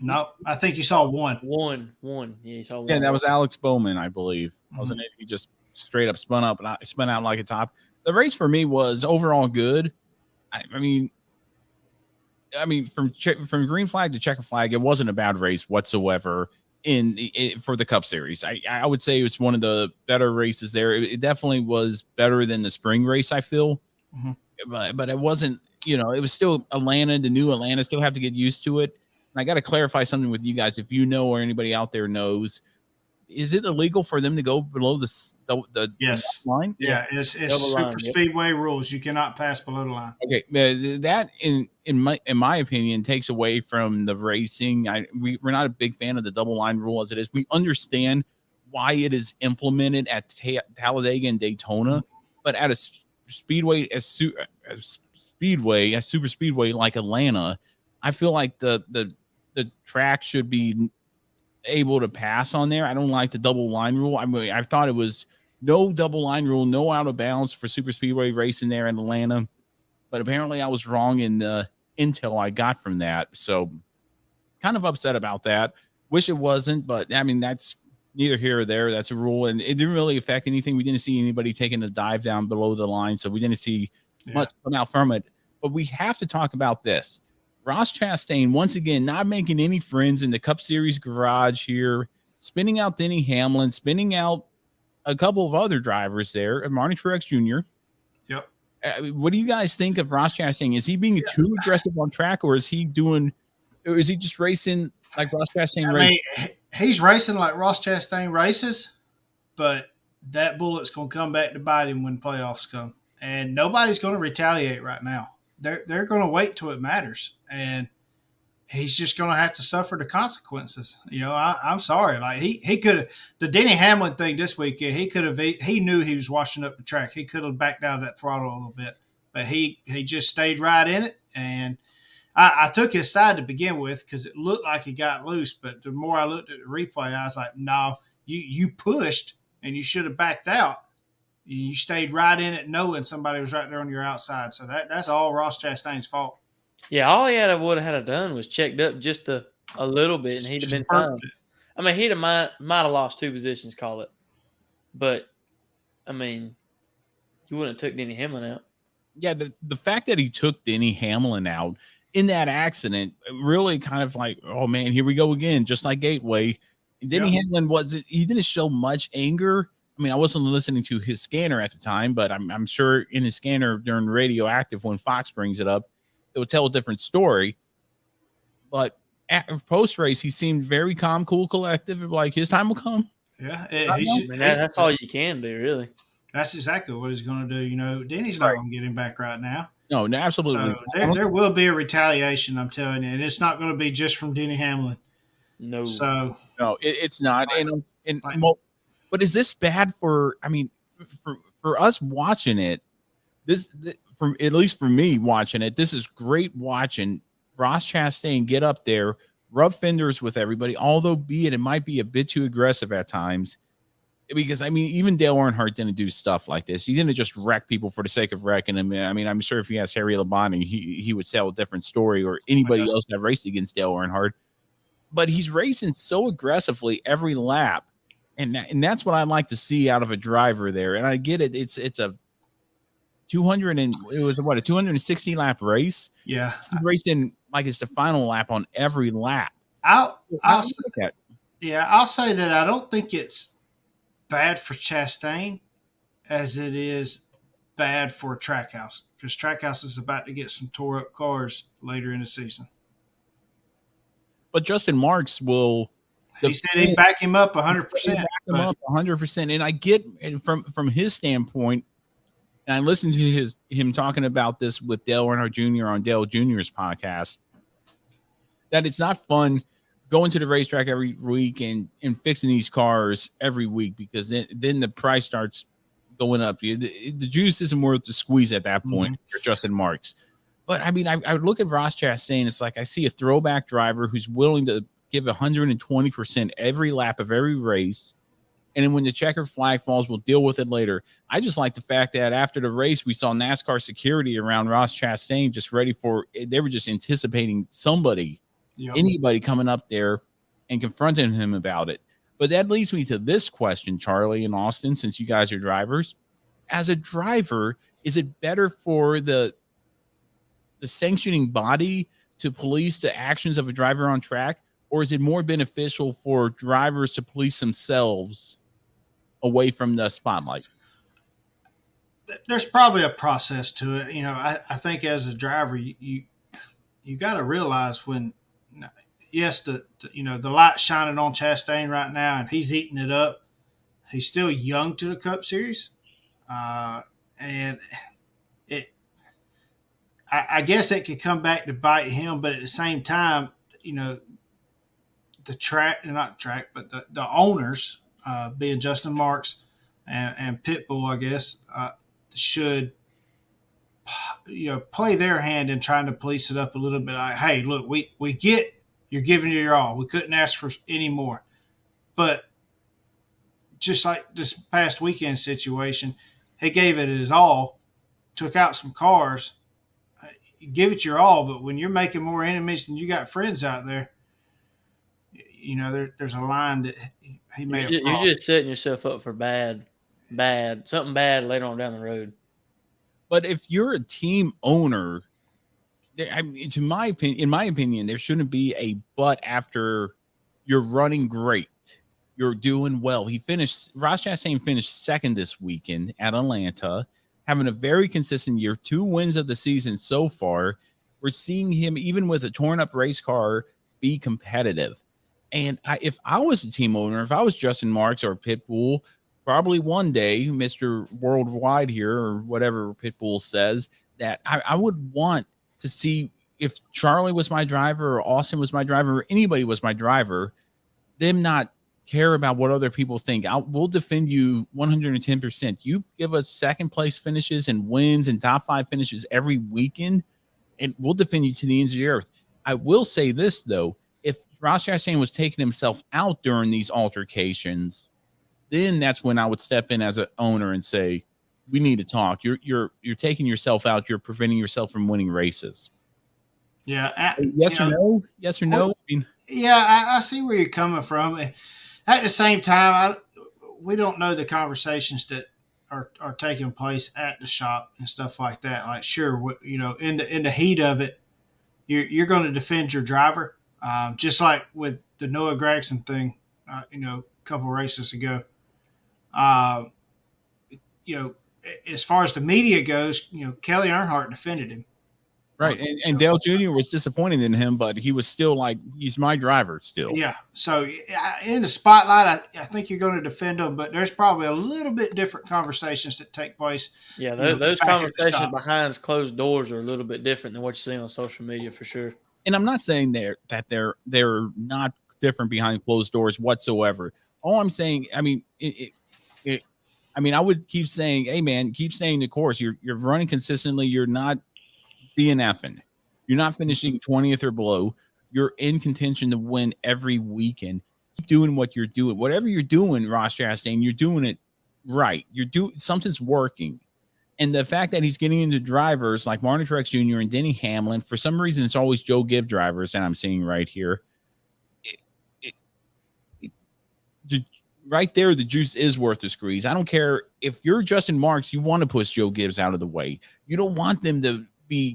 No, I think you saw one. One. Yeah, you saw one. Yeah, that was Alex Bowman, I believe. Wasn't it? He just straight up spun out like a top. The race for me was overall good. I mean, from green flag to checkered flag, it wasn't a bad race whatsoever for the Cup Series. I would say it was one of the better races there. It definitely was better than the spring race, I feel. But it wasn't, it was still Atlanta, the new Atlanta, still have to get used to it. And I got to clarify something with you guys. If you know or anybody out there knows, is it illegal for them to go below the yes line? Yeah, it's super speedway rules. You cannot pass below the line. Okay, that in my opinion takes away from the racing. We're not a big fan of the double line rule as it is. We understand why it is implemented at Talladega and Daytona, but at a speedway as super speedway like Atlanta, I feel like the the track should be able to pass on there. I don't like the double line rule. I mean, I thought it was no double line rule, no out of bounds for super speedway racing there in Atlanta. But apparently I was wrong in the intel I got from that. So kind of upset about that. Wish it wasn't, but I mean, that's neither here or there. That's a rule. And it didn't really affect anything. We didn't see anybody taking a dive down below the line. So we didn't see much come out from it. But we have to talk about this. Ross Chastain, once again, not making any friends in the Cup Series garage here, spinning out Denny Hamlin, spinning out a couple of other drivers there, Martin Truex Jr. Yep. What do you guys think of Ross Chastain? Is he being too aggressive on track, or is he just racing like Ross Chastain races? I mean, he's racing like Ross Chastain races, but that bullet's going to come back to bite him when playoffs come. And nobody's going to retaliate right now. They're going to wait till it matters. And he's just going to have to suffer the consequences. You know, I'm sorry. Like he could have the Denny Hamlin thing this weekend. He knew he was washing up the track. He could have backed down that throttle a little bit, but he just stayed right in it. And I took his side to begin with because it looked like he got loose. But the more I looked at the replay, I was like, no, you pushed and you should have backed out. You stayed right in it knowing somebody was right there on your outside. So that's all Ross Chastain's fault. Yeah, all he would have done was checked up just a little bit, and he'd have been fine. I mean, he'd have might have lost 2 positions, call it. But, I mean, you wouldn't have took Denny Hamlin out. Yeah, the fact that he took Denny Hamlin out in that accident really kind of like, oh, man, here we go again, just like Gateway. Denny Hamlin he didn't show much anger. I mean, I wasn't listening to his scanner at the time, but I'm sure in his scanner during Radioactive when Fox brings it up, it would tell a different story. But post race, he seemed very calm, cool, collective. Like his time will come. Yeah, that's all you can do, really. That's exactly what he's going to do. You know, Denny's not going to get him back right now. No, absolutely. So there will be a retaliation, I'm telling you, and it's not going to be just from Denny Hamlin. No. So no, it's not. But is this bad for? I mean, for us watching it, at least for me watching it, this is great watching Ross Chastain get up there, rub fenders with everybody. Although, it might be a bit too aggressive at times, because I mean, even Dale Earnhardt didn't do stuff like this. He didn't just wreck people for the sake of wrecking them. I mean, I'm sure if he asked Harry Labonte, he would tell a different story, or anybody else that raced against Dale Earnhardt. But he's racing so aggressively every lap. And that's what I like to see out of a driver there. And I get it. It's a 260 lap race. Yeah. He's racing like it's the final lap on every lap. I'll say that I don't think it's bad for Chastain as it is bad for Trackhouse, because Trackhouse is about to get some tore up cars later in the season. But Justin Marks will. He said he'd back him up 100%. Back him up 100%. And I get from his standpoint, and I listened to him talking about this with Dale Earnhardt Jr. on Dale Jr.'s podcast, that it's not fun going to the racetrack every week and fixing these cars every week, because then the price starts going up. The juice isn't worth the squeeze at that point for Justin Marks. But, I mean, I look at Ross Chastain, it's like I see a throwback driver who's willing to give 120% every lap of every race. And then when the checkered flag falls, we'll deal with it later. I just like the fact that after the race, we saw NASCAR security around Ross Chastain just ready they were just anticipating anybody coming up there and confronting him about it. But that leads me to this question, Charlie and Austin, since you guys are drivers. As a driver, is it better for the sanctioning body to police the actions of a driver on track? Or is it more beneficial for drivers to police themselves away from the spotlight? There's probably a process to it. You know, I think as a driver, you got to realize when, yes, the light's shining on Chastain right now and he's eating it up. He's still young to the Cup Series. And I guess it could come back to bite him, but at the same time, you know, the owners, being Justin Marks and Pitbull, I guess, should, play their hand in trying to police it up a little bit. Like, hey, look, we get You're giving it your all. We couldn't ask for any more. But just like this past weekend situation, he gave it his all, took out some cars. You give it your all, but when you're making more enemies than you got friends out there, there's a line that he may have You're crossed. just setting yourself up for something bad later on down the road. But if you're a team owner, I mean, in my opinion, there shouldn't be a but after you're running great. You're doing well. Ross Chastain finished second this weekend at Atlanta, having a very consistent year, 2 wins of the season so far. We're seeing him, even with a torn up race car, be competitive. And if I was a team owner, if I was Justin Marks or Pitbull, probably one day, Mr. Worldwide here, or whatever Pitbull says, that I would want to see if Charlie was my driver or Austin was my driver or anybody was my driver, them not care about what other people think. We'll defend you 110%. You give us second place finishes and wins and top 5 finishes every weekend, and we'll defend you to the ends of the earth. I will say this, though. If Ross Chastain was taking himself out during these altercations, then that's when I would step in as an owner and say, we need to talk. You're taking yourself out. You're preventing yourself from winning races. Yeah. Yes or no? Yes or no? I see where you're coming from. At the same time, we don't know the conversations that are taking place at the shop and stuff like that. Like, sure, in the heat of it, you're going to defend your driver, just like with the Noah Gragson thing, a couple races ago. As far as the media goes, Kelly Earnhardt defended him. Right. And Dale Jr. was disappointed in him, but he was still like, he's my driver still. Yeah. So in the spotlight, I think you're going to defend him, but there's probably a little bit different conversations that take place. Yeah, those conversations behind closed doors are a little bit different than what you see on social media for sure. And I'm not saying they're not different behind closed doors whatsoever. All I'm saying, I mean, I would keep saying, hey man, keep staying the course. You're running consistently. You're not DNFing. You're not finishing 20th or below. You're in contention to win every weekend. Keep doing what you're doing. Whatever you're doing, Ross Chastain, you're doing it right. Something's working. And the fact that he's getting into drivers like Martin Truex Jr. and Denny Hamlin, for some reason, it's always Joe Gibbs drivers that I'm seeing right here. Right there, the juice is worth the squeeze. I don't care if you're Justin Marks, you want to push Joe Gibbs out of the way. You don't want them to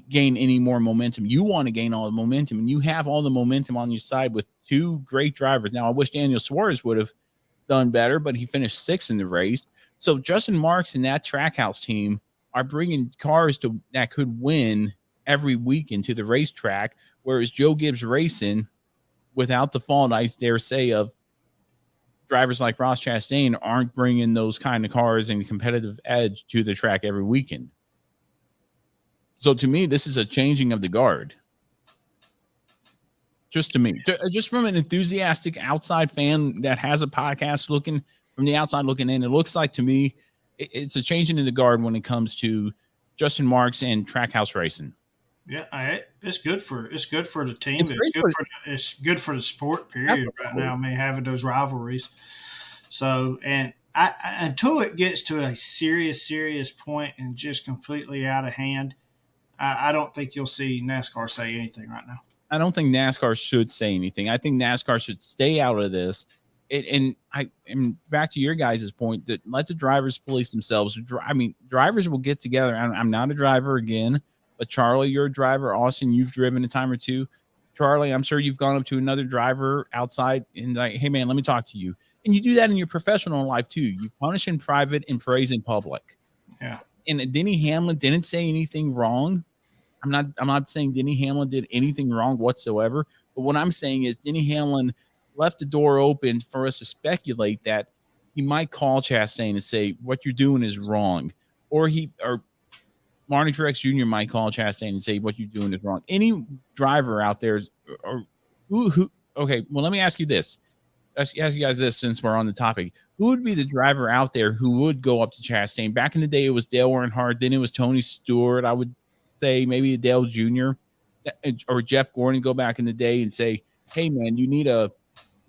gain any more momentum. You want to gain all the momentum, and you have all the momentum on your side with 2 great drivers. Now, I wish Daniel Suarez would have done better, but he finished 6th in the race. So Justin Marks and that Trackhouse team are bringing cars that could win every weekend to the racetrack, whereas Joe Gibbs Racing, without the fault, I dare say, of drivers like Ross Chastain, aren't bringing those kind of cars and competitive edge to the track every weekend. So to me, this is a changing of the guard. Just to me, just from an enthusiastic outside fan that has a podcast looking from the outside looking in, it looks like to me, it's a changing of the guard when it comes to Justin Marks and Trackhouse Racing. Yeah, it's good for the team. It's good for the sport. Period. Absolutely. Right now, I mean, having those rivalries. So, and until it gets to a serious point and just completely out of hand, I don't think you'll see NASCAR say anything right now. I don't think NASCAR should say anything. I think NASCAR should stay out of this. And back to your guys' point, that let the drivers police themselves. I mean, drivers will get together. I'm not a driver again. But Charlie, you're a driver. Austin, you've driven a time or two. Charlie, I'm sure you've gone up to another driver outside and like, hey man, let me talk to you. And you do that in your professional life too. You punish in private and praise in public. Yeah. And Denny Hamlin didn't say anything wrong. I'm not saying Denny Hamlin did anything wrong whatsoever. But what I'm saying is Denny Hamlin left the door open for us to speculate that he might call Chastain and say what you're doing is wrong, or Martin Truex Jr. might call Chastain and say what you're doing is wrong. Any driver out there, or who? Okay, well, let me ask you this. Ask you guys this since we're on the topic. Who would be the driver out there who would go up to Chastain? Back in the day, it was Dale Earnhardt. Then it was Tony Stewart. I would say maybe Dale Jr. or Jeff Gordon go back in the day and say, hey man, you need to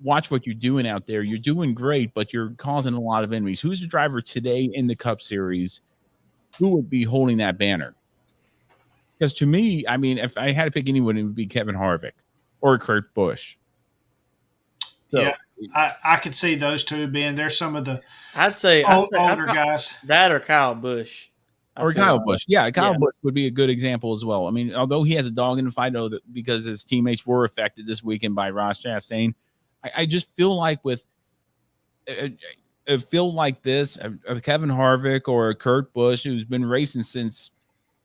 watch what you're doing out there. You're doing great, but you're causing a lot of enemies. Who's the driver today in the Cup Series who would be holding that banner? Because to me, I mean, if I had to pick anyone, it would be Kevin Harvick or Kurt Busch. So, yeah, I could see those two being. There's some of the I'd say older guys. that or Kyle Busch. or Kyle Busch. Yeah, Kyle Yeah. Busch would be a good example as well. I mean, although he has a dog in the fight, though, because his teammates were affected this weekend by Ross Chastain, I just feel like with a field like this, a Kevin Harvick or a Kurt Busch, who's been racing since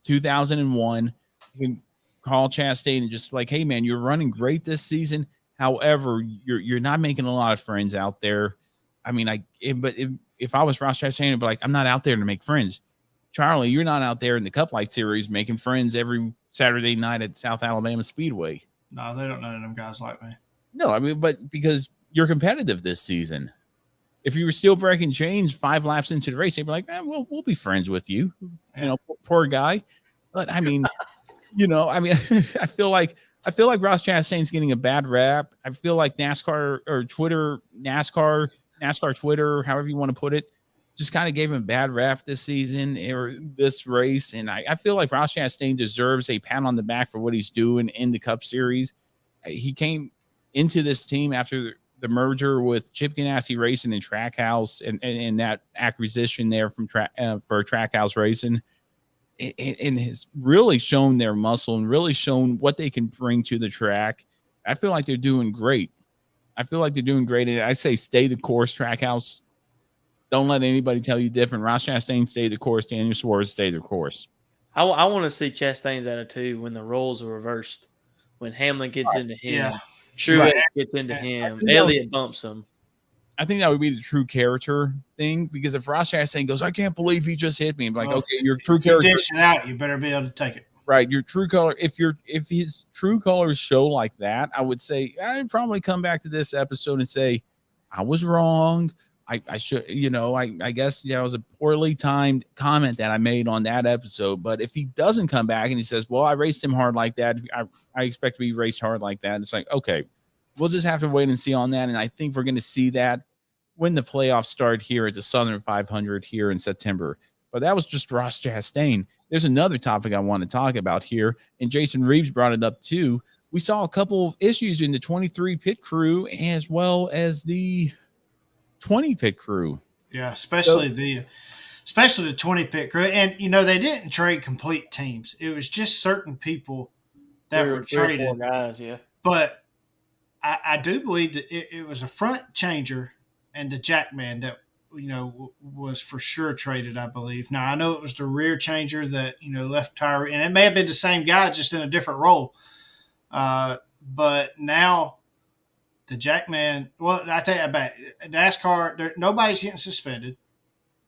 2001, you can call Chastain and just like, hey man, you're running great this season. However, you're not making a lot of friends out there. I mean, if I was Ross Chastain, I'd be like, I'm not out there to make friends. Charlie, you're not out there in the Cup Light Series making friends every Saturday night at South Alabama Speedway. No, they don't know them guys like me. No, I mean, but because you're competitive this season. If you were still breaking chains 5 laps into the race, they'd be like, we'll be friends with you. You know, poor guy. But I mean, I feel like Ross Chastain's getting a bad rap. I feel like NASCAR or NASCAR Twitter, however you want to put it, just kind of gave him a bad rap this season or this race. And I feel like Ross Chastain deserves a pat on the back for what he's doing in the Cup Series. He came into this team after the merger with Chip Ganassi Racing and Trackhouse and that acquisition there from for Trackhouse Racing. And has really shown their muscle and really shown what they can bring to the track. I feel like they're doing great. And I say stay the course, Trackhouse. Don't let anybody tell you different. Ross Chastain, stay the course. Daniel Suarez, stay the course. I want to see Chastain's attitude when the roles are reversed. When Hamlin gets into him, Truex gets into him, Elliott bumps him. I think that would be the true character thing, because if Ross Chastain goes, I can't believe he just hit me. I'm like, okay, your true character. If you dish it out, you better be able to take it. Right, your true color. If his true colors show like that, I would say I'd probably come back to this episode and say I was wrong. I should, I guess it was a poorly timed comment that I made on that episode. But if he doesn't come back and he says, well, I raced him hard like that, I expect to be raced hard like that. It's like, okay, we'll just have to wait and see on that. And I think we're going to see that when the playoffs start here at the Southern 500 here in September. But that was just Ross Chastain. There's another topic I want to talk about here, and Jason Reeves brought it up too. We saw a couple of issues in the 23 pit crew as well as the 20 pit crew. Yeah, especially the 20 pit crew. And they didn't trade complete teams. It was just certain people that were traded. 4 guys, yeah. But I do believe that it was a front changer and the jackman that was for sure traded, I believe. Now I know it was the rear changer that left tire, and it may have been the same guy just in a different role. But now the jackman. Well, I tell you about NASCAR. Nobody's getting suspended.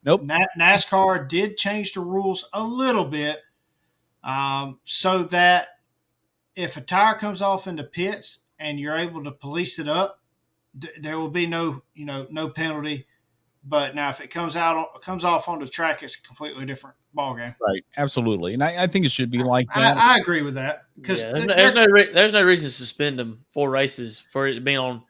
Nope. NASCAR did change the rules a little bit, so that if a tire comes off in the pits and you're able to police it up, there will be no penalty. But now if it comes off on the track, it's a completely different ballgame. Right. Absolutely. And I think it should be like that. I agree with that, because there's no reason to suspend them 4 races for it being on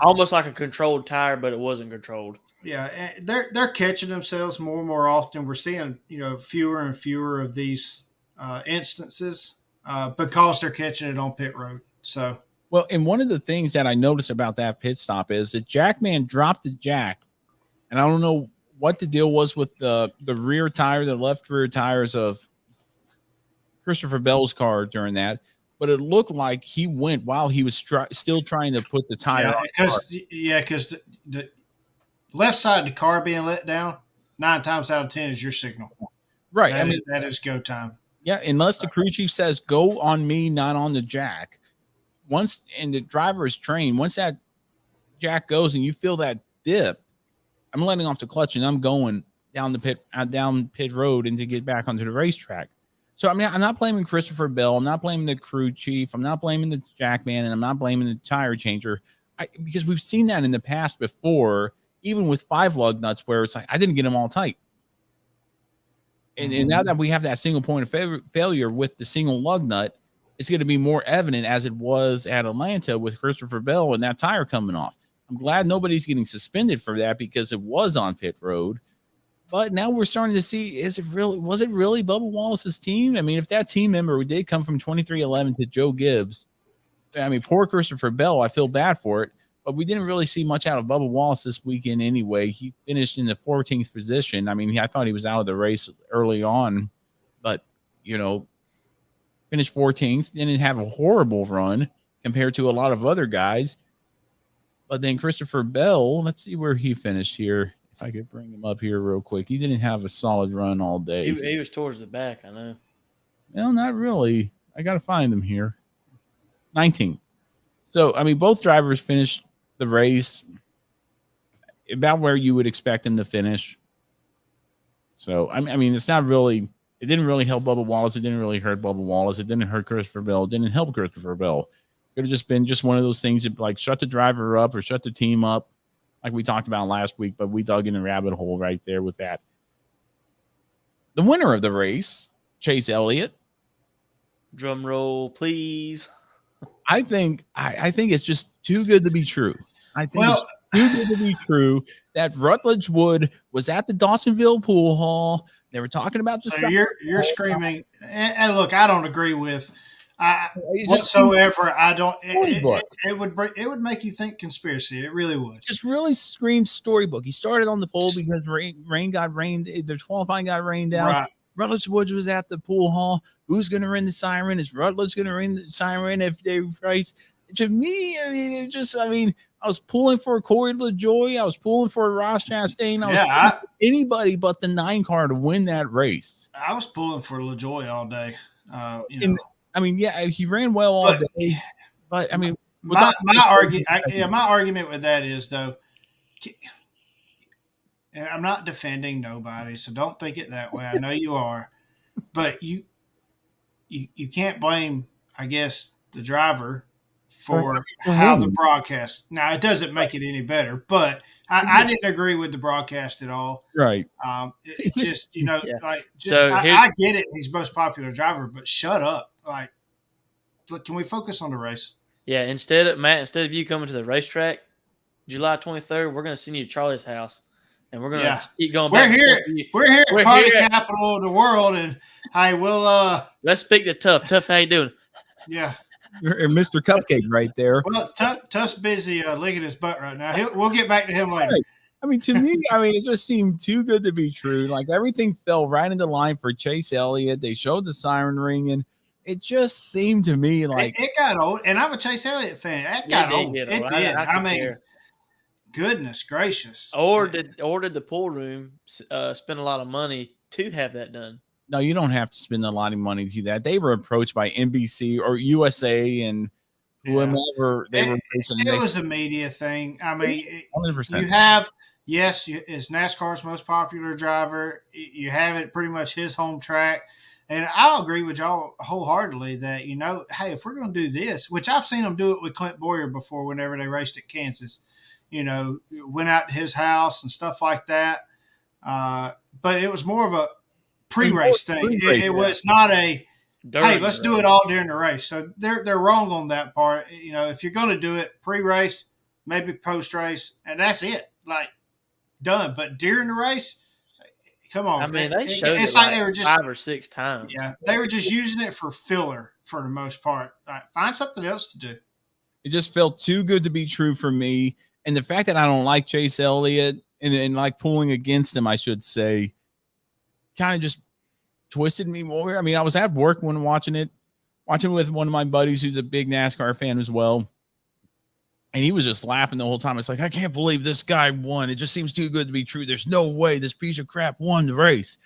almost like a controlled tire, but it wasn't controlled. Yeah, and they're catching themselves more and more often. We're seeing fewer and fewer of these instances because they're catching it on pit road. So well, and one of the things that I noticed about that pit stop is that Jackman dropped the jack, and I don't know what the deal was with the rear tire, the left rear tires of Christopher Bell's car during that, but it looked like he went while he was still trying to put the tire on. Because the left side of the car being let down 9 times out of 10 is your signal. Right. That is go time. Yeah, unless the crew chief says go on me, not on the jack. And the driver is trained, once that jack goes and you feel that dip, I'm letting off the clutch and I'm going down pit road and to get back onto the racetrack. So, I'm not blaming Christopher Bell. I'm not blaming the crew chief. I'm not blaming the jackman, and I'm not blaming the tire changer, because we've seen that in the past before, even with 5 lug nuts, where it's like, I didn't get them all tight. And now that we have that single point of failure with the single lug nut, it's going to be more evident as it was at Atlanta with Christopher Bell and that tire coming off. I'm glad nobody's getting suspended for that because it was on pit road. But now we're starting to see, was it really Bubba Wallace's team? I mean, if that team member did come from 2311 to Joe Gibbs, I mean, poor Christopher Bell, I feel bad for it, but we didn't really see much out of Bubba Wallace this weekend anyway. He finished in the 14th position. I mean, I thought he was out of the race early on, but, finished 14th, didn't have a horrible run compared to a lot of other guys. But then Christopher Bell, let's see where he finished here. If I could bring him up here real quick. He didn't have a solid run all day. He was towards the back, I know. Well, not really. I got to find him here. 19th. So, I mean, both drivers finished the race about where you would expect them to finish. So, I mean, it's not really, it didn't really help Bubba Wallace. It didn't really hurt Bubba Wallace. It didn't hurt Christopher Bell. It didn't help Christopher Bell. It could have just been one of those things that, like, shut the driver up or shut the team up, like we talked about last week, but we dug in a rabbit hole right there with that. The winner of the race, Chase Elliott. Drum roll, please. I think it's just too good to be true. I think it's too good to be true that Rutledge Wood was at the Dawsonville Pool Hall. They were talking about the. So you're screaming, and look, I don't agree with whatsoever. I don't. It would make you think conspiracy. It really would. Just really screams storybook. He started on the pole because rain got rained. The qualifying got rained out. Right. Rutledge Woods was at the pool hall. Who's going to ring the siren? Is Rutledge going to ring the siren if they race? To me, I was pulling for Corey LaJoie. I was pulling for Ross Chastain. Anybody but the 9 car to win that race. I was pulling for LaJoie all day. He ran well all day. But I mean, my argument with that is, though, and I'm not defending nobody, so don't think it that way. I know you are, but you can't blame, I guess, the driver for how the broadcast. Now, it doesn't make it any better, but I didn't agree with the broadcast at all. Right. It's just, yeah. I get it. He's most popular driver, but shut up. Like, look, can we focus on the race? Yeah. Instead of you coming to the racetrack, July 23rd, we're going to send you to Charlie's house. And we're gonna keep going. We're here at Party Capital of the world, and let's speak to Tough. Tough, how you doing? Yeah, Mr. Cupcake right there. Well, Tough's busy licking his butt right now. We'll get back to him later. Right. I mean, to me, it just seemed too good to be true. Like everything fell right into line for Chase Elliott. They showed the siren ringing. It just seemed to me like it got old, and I'm a Chase Elliott fan. It got old. It did. I mean. Goodness gracious! Or did the pool room spend a lot of money to have that done? No, you don't have to spend a lot of money to do that. They were approached by NBC or USA and whoever they were. It was a media thing. I mean, 100%. You have it's NASCAR's most popular driver. You have it pretty much his home track, and I'll agree with y'all wholeheartedly that hey, if we're going to do this, which I've seen them do it with Clint Boyer before, whenever they raced at Kansas. Went out to his house and stuff like that. But it was more of a pre-race thing. It was not a, hey, let's do it all during the race. So they're wrong on that part. If you're going to do it pre-race, maybe post-race, and that's it. Like, done. But during the race, come on. I mean, they showed it they were just 5 or 6 times. Yeah, they were just using it for filler for the most part. Find something else to do. It just felt too good to be true for me. And the fact that I don't like Chase Elliott and like pulling against him, I should say, kind of just twisted me more. I mean, I was at work when watching with one of my buddies who's a big NASCAR fan as well. And he was just laughing the whole time. It's like, I can't believe this guy won. It just seems too good to be true. There's no way this piece of crap won the race.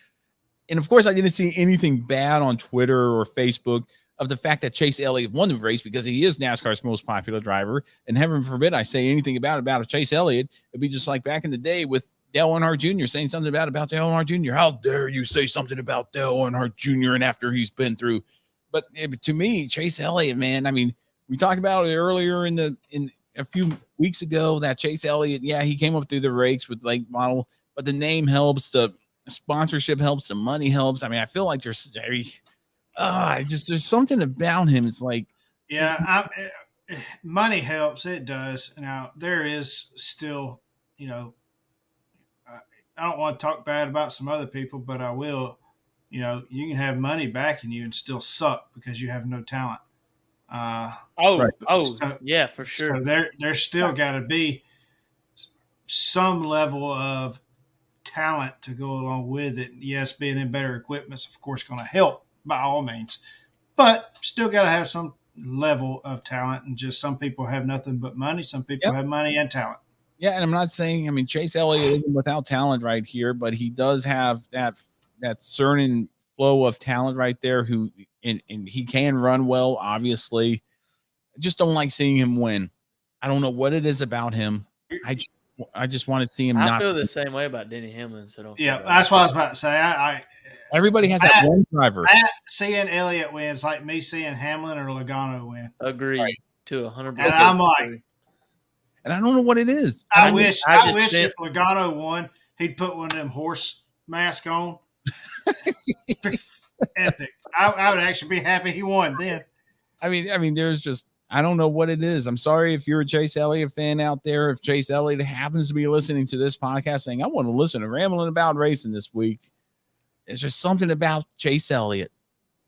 And of course, I didn't see anything bad on Twitter or Facebook of the fact that Chase Elliott won the race because he is NASCAR's most popular driver. And heaven forbid I say anything about Chase Elliott. It'd be just like back in the day with Dale Earnhardt Jr. saying something about Dale Earnhardt Jr. How dare you say something about Dale Earnhardt Jr. and after he's been through. But to me, Chase Elliott, man, I mean, we talked about it earlier in a few weeks ago that Chase Elliott, he came up through the ranks with late model, but the name helps, the sponsorship helps, the money helps. I mean, I feel like there's there's something about him. It's like, Yeah, money helps. It does. Now there is still, you know, I don't want to talk bad about some other people, but I will. You know, you can have money backing you and still suck because you have no talent. Uh, Right. Yeah, for sure. so there's still got to be some level of talent to go along with it. Yes, being in better equipment is of course going to help by all means, but still got to have some level of talent. And just some people have nothing but money. Some people have money and talent. Yeah, and I'm not saying, I mean, Chase Elliott isn't without talent right here, but he does have that certain flow of talent right there. And he can run well. Obviously, I just don't like seeing him win. I don't know what it is about him. I just want to see him. I feel the same way about Denny Hamlin. So that's what I was about to say. Everybody has that one driver. Seeing Elliott win is like me seeing Hamlin or Logano win. Agree to 100%. And I'm like, and I don't know what it is. I wish if Logano won, he'd put one of them horse masks on. Epic. I would actually be happy he won then. I mean, there's just, I don't know what it is. I'm sorry if you're a Chase Elliott fan out there. If Chase Elliott happens to be listening to this podcast saying, I want to listen to Ramblin about racing this week, there's just something about Chase Elliott.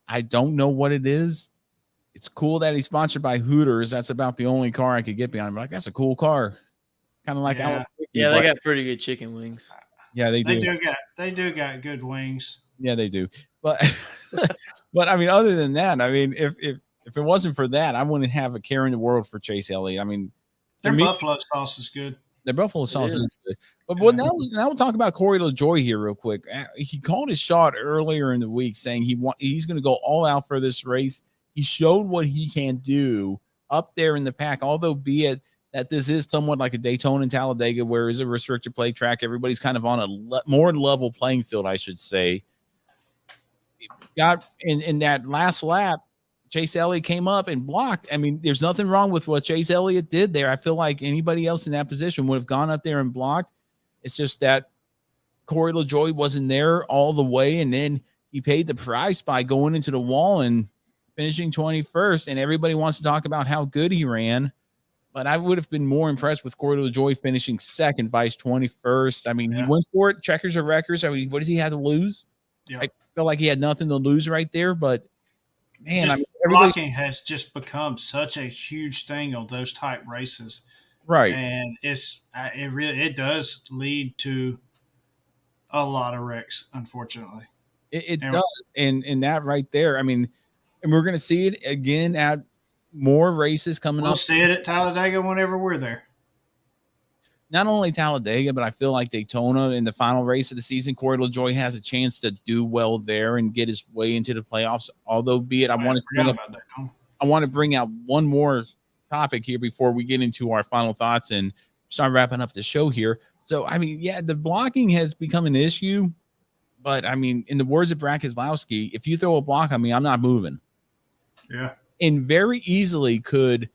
I don't know what it is. It's cool that he's sponsored by Hooters. That's about the only car I could get behind. I'm like, that's a cool car. Kind of like, they got pretty good chicken wings. Yeah, they do. They do got good wings. Yeah, they do. But, but I mean, other than that, I mean, if it wasn't for that, I wouldn't have a care in the world for Chase Elliott. I mean, their buffalo sauce is good. Their buffalo sauce is good. But now we'll talk about Corey LaJoie here real quick. He called his shot earlier in the week saying he's going to go all out for this race. He showed what he can do up there in the pack, although be it that this is somewhat like a Daytona and Talladega, where it's a restricted play track. Everybody's kind of on a more level playing field, I should say. Got in that last lap, Chase Elliott came up and blocked. I mean, there's nothing wrong with what Chase Elliott did there. I feel like anybody else in that position would have gone up there and blocked. It's just that Corey LaJoie wasn't there all the way, and then he paid the price by going into the wall and finishing 21st, and everybody wants to talk about how good he ran. But I would have been more impressed with Corey LaJoie finishing second, vice 21st. I mean, he went for it, checkers or records. I mean, what does he have to lose? Yeah. I feel like he had nothing to lose right there, but man, blocking has just become such a huge thing on those type races, right? And it does lead to a lot of wrecks, unfortunately. It does, and that right there, I mean, and we're going to see it again at more races coming up. We'll see it at Talladega whenever we're there. Not only Talladega, but I feel like Daytona in the final race of the season, Corey LaJoie has a chance to do well there and get his way into the playoffs. Although, be it, I want to bring out one more topic here before we get into our final thoughts and start wrapping up the show here. So, I mean, yeah, the blocking has become an issue, but I mean, in the words of Brad Keselowski, if you throw a block on me, I'm not moving. Yeah. And very easily could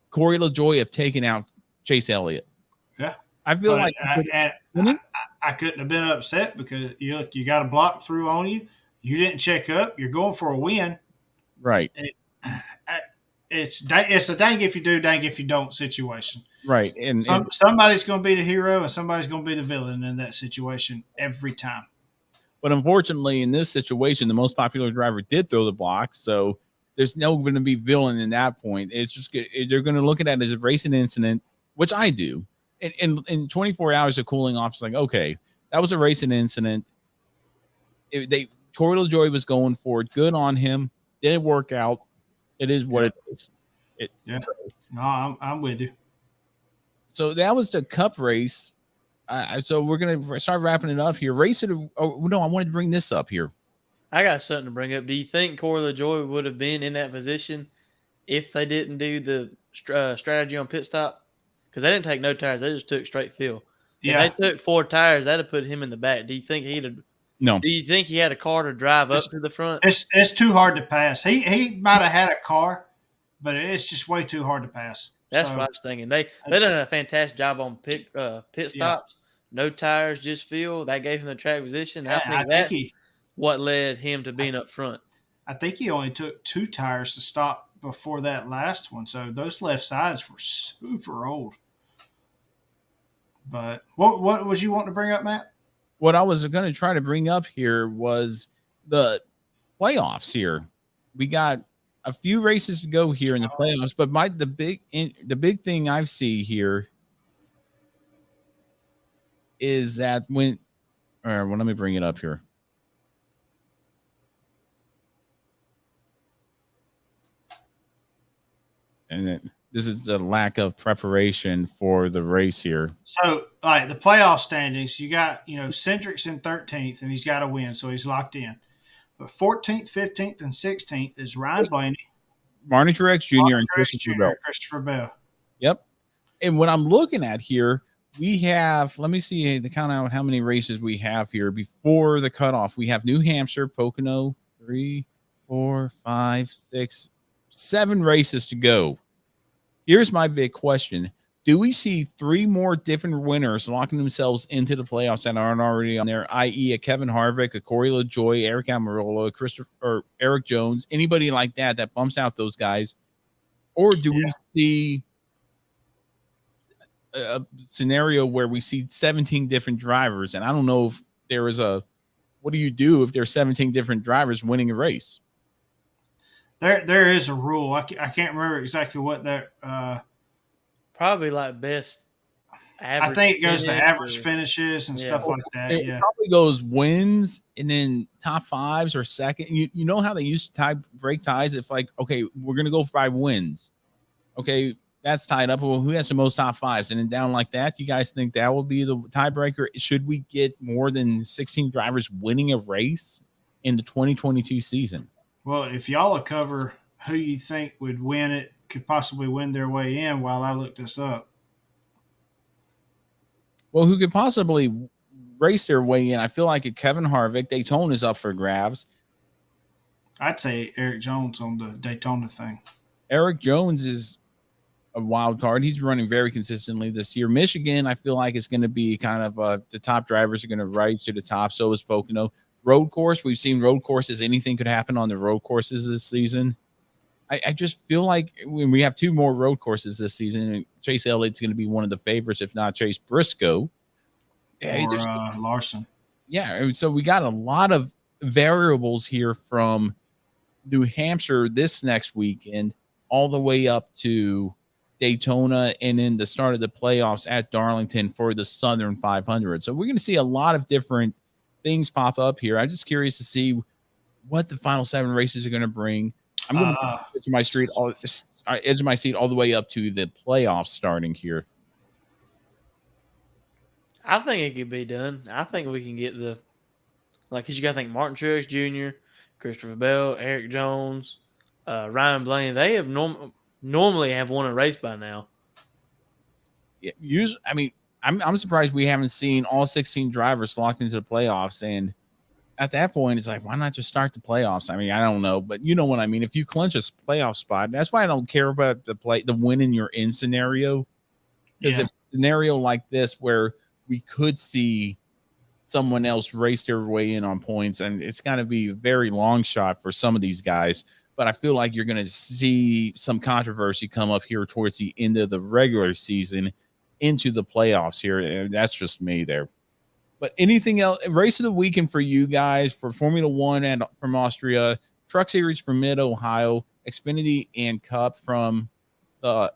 Corey LaJoie have taken out Chase Elliott. Yeah, I feel like I couldn't have been upset because you got a block through on you. You didn't check up. You're going for a win, right? It's a dang if you do, dang if you don't situation, right? And somebody's going to be the hero and somebody's going to be the villain in that situation every time. But unfortunately, in this situation, the most popular driver did throw the block, so there's no going to be villain in that point. It's just they're going to look at that as a racing incident, which I do. In 24 hours of cooling off, it's like, okay, that was a racing incident. Corey LaJoie was going for it. Good on him. Didn't work out. It is what it is. No, I'm with you. So that was the Cup race. So we're going to start wrapping it up here. Racing. Oh, no, I wanted to bring this up here. I got something to bring up. Do you think Corey LaJoie would have been in that position if they didn't do the strategy on pit stop? Because they didn't take no tires. They just took straight fill. Yeah. If they took 4 tires, that'd have put him in the back. Do you think No. Do you think he had a car to drive up to the front? It's too hard to pass. He might have had a car, but it's just way too hard to pass. That's what I was thinking. They done a fantastic job on pit stops. Yeah. No tires, just fill. That gave him the track position. I think that's what led him to being up front. I think he only took 2 tires to stop before that last one. So those left sides were super old. But what was you wanting to bring up, Matt? What I was going to try to bring up here was the playoffs here. We got a few races to go here in the playoffs, but the big thing I see here is that when well, let me bring it up here. And this is the lack of preparation for the race here. So, like the playoff standings, you got, Cendric's in 13th, and he's got to win, so he's locked in. But 14th, 15th, and 16th is Ryan Blaney, Martin Truex Jr. and Christopher Bell. Yep. And what I'm looking at here, we have, let me see to count out how many races we have here before the cutoff. We have New Hampshire, Pocono, 3, 4, 5, 6, 7 races to go. Here's my big question. Do we see 3 more different winners locking themselves into the playoffs that aren't already on there, i.e. a Kevin Harvick, a Corey LaJoie, Eric Almirola, or Eric Jones, anybody like that bumps out those guys? Or do we see a scenario where we see 17 different drivers? And I don't know if there is what do you do if there's 17 different drivers winning a race? There is a rule. I can't remember exactly what that. Probably like best average. I think it goes to average finishes and stuff like that. It probably goes wins and then top 5s or second. You know how they used to break ties? If like, okay, we're gonna go by wins. Okay, that's tied up. Well, who has the most top 5s? And then down like that, you guys think that will be the tiebreaker? Should we get more than 16 drivers winning a race in the 2022 season? Well, if y'all will cover who you think would win it, could possibly win their way in while I look this up. Well, who could possibly race their way in? I feel like a Kevin Harvick. Daytona is up for grabs. I'd say Eric Jones on the Daytona thing. Eric Jones is a wild card. He's running very consistently this year. Michigan, I feel like it's going to be kind of the top drivers are going to rise to the top. So is Pocono. Road course, we've seen road courses. Anything could happen on the road courses this season. I just feel like when we have 2 more road courses this season, and Chase Elliott's going to be one of the favorites, if not Chase Briscoe. Or Larson. Yeah, so we got a lot of variables here from New Hampshire this next weekend all the way up to Daytona and then the start of the playoffs at Darlington for the Southern 500. So we're going to see a lot of different things pop up here. I'm just curious to see what the final 7 races are going to bring. I'm going to edge my seat all the way up to the playoffs starting here. I think it could be done. I think we can get because you got to think Martin Truex Jr., Christopher Bell, Eric Jones, Ryan Blaney. They have normally have won a race by now. Yeah, I'm surprised we haven't seen all 16 drivers locked into the playoffs. And at that point, it's like, why not just start the playoffs? I mean, I don't know, but you know what I mean? If you clinch a playoff spot, that's why I don't care about the win you're in scenario. Because a scenario like this where we could see someone else race their way in on points, and it's going to be a very long shot for some of these guys. But I feel like you're going to see some controversy come up here towards the end of the regular season into the playoffs here. And that's just me there. But anything else, race of the weekend for you guys for Formula One and from Austria, Truck Series from Mid-Ohio, Xfinity and Cup from the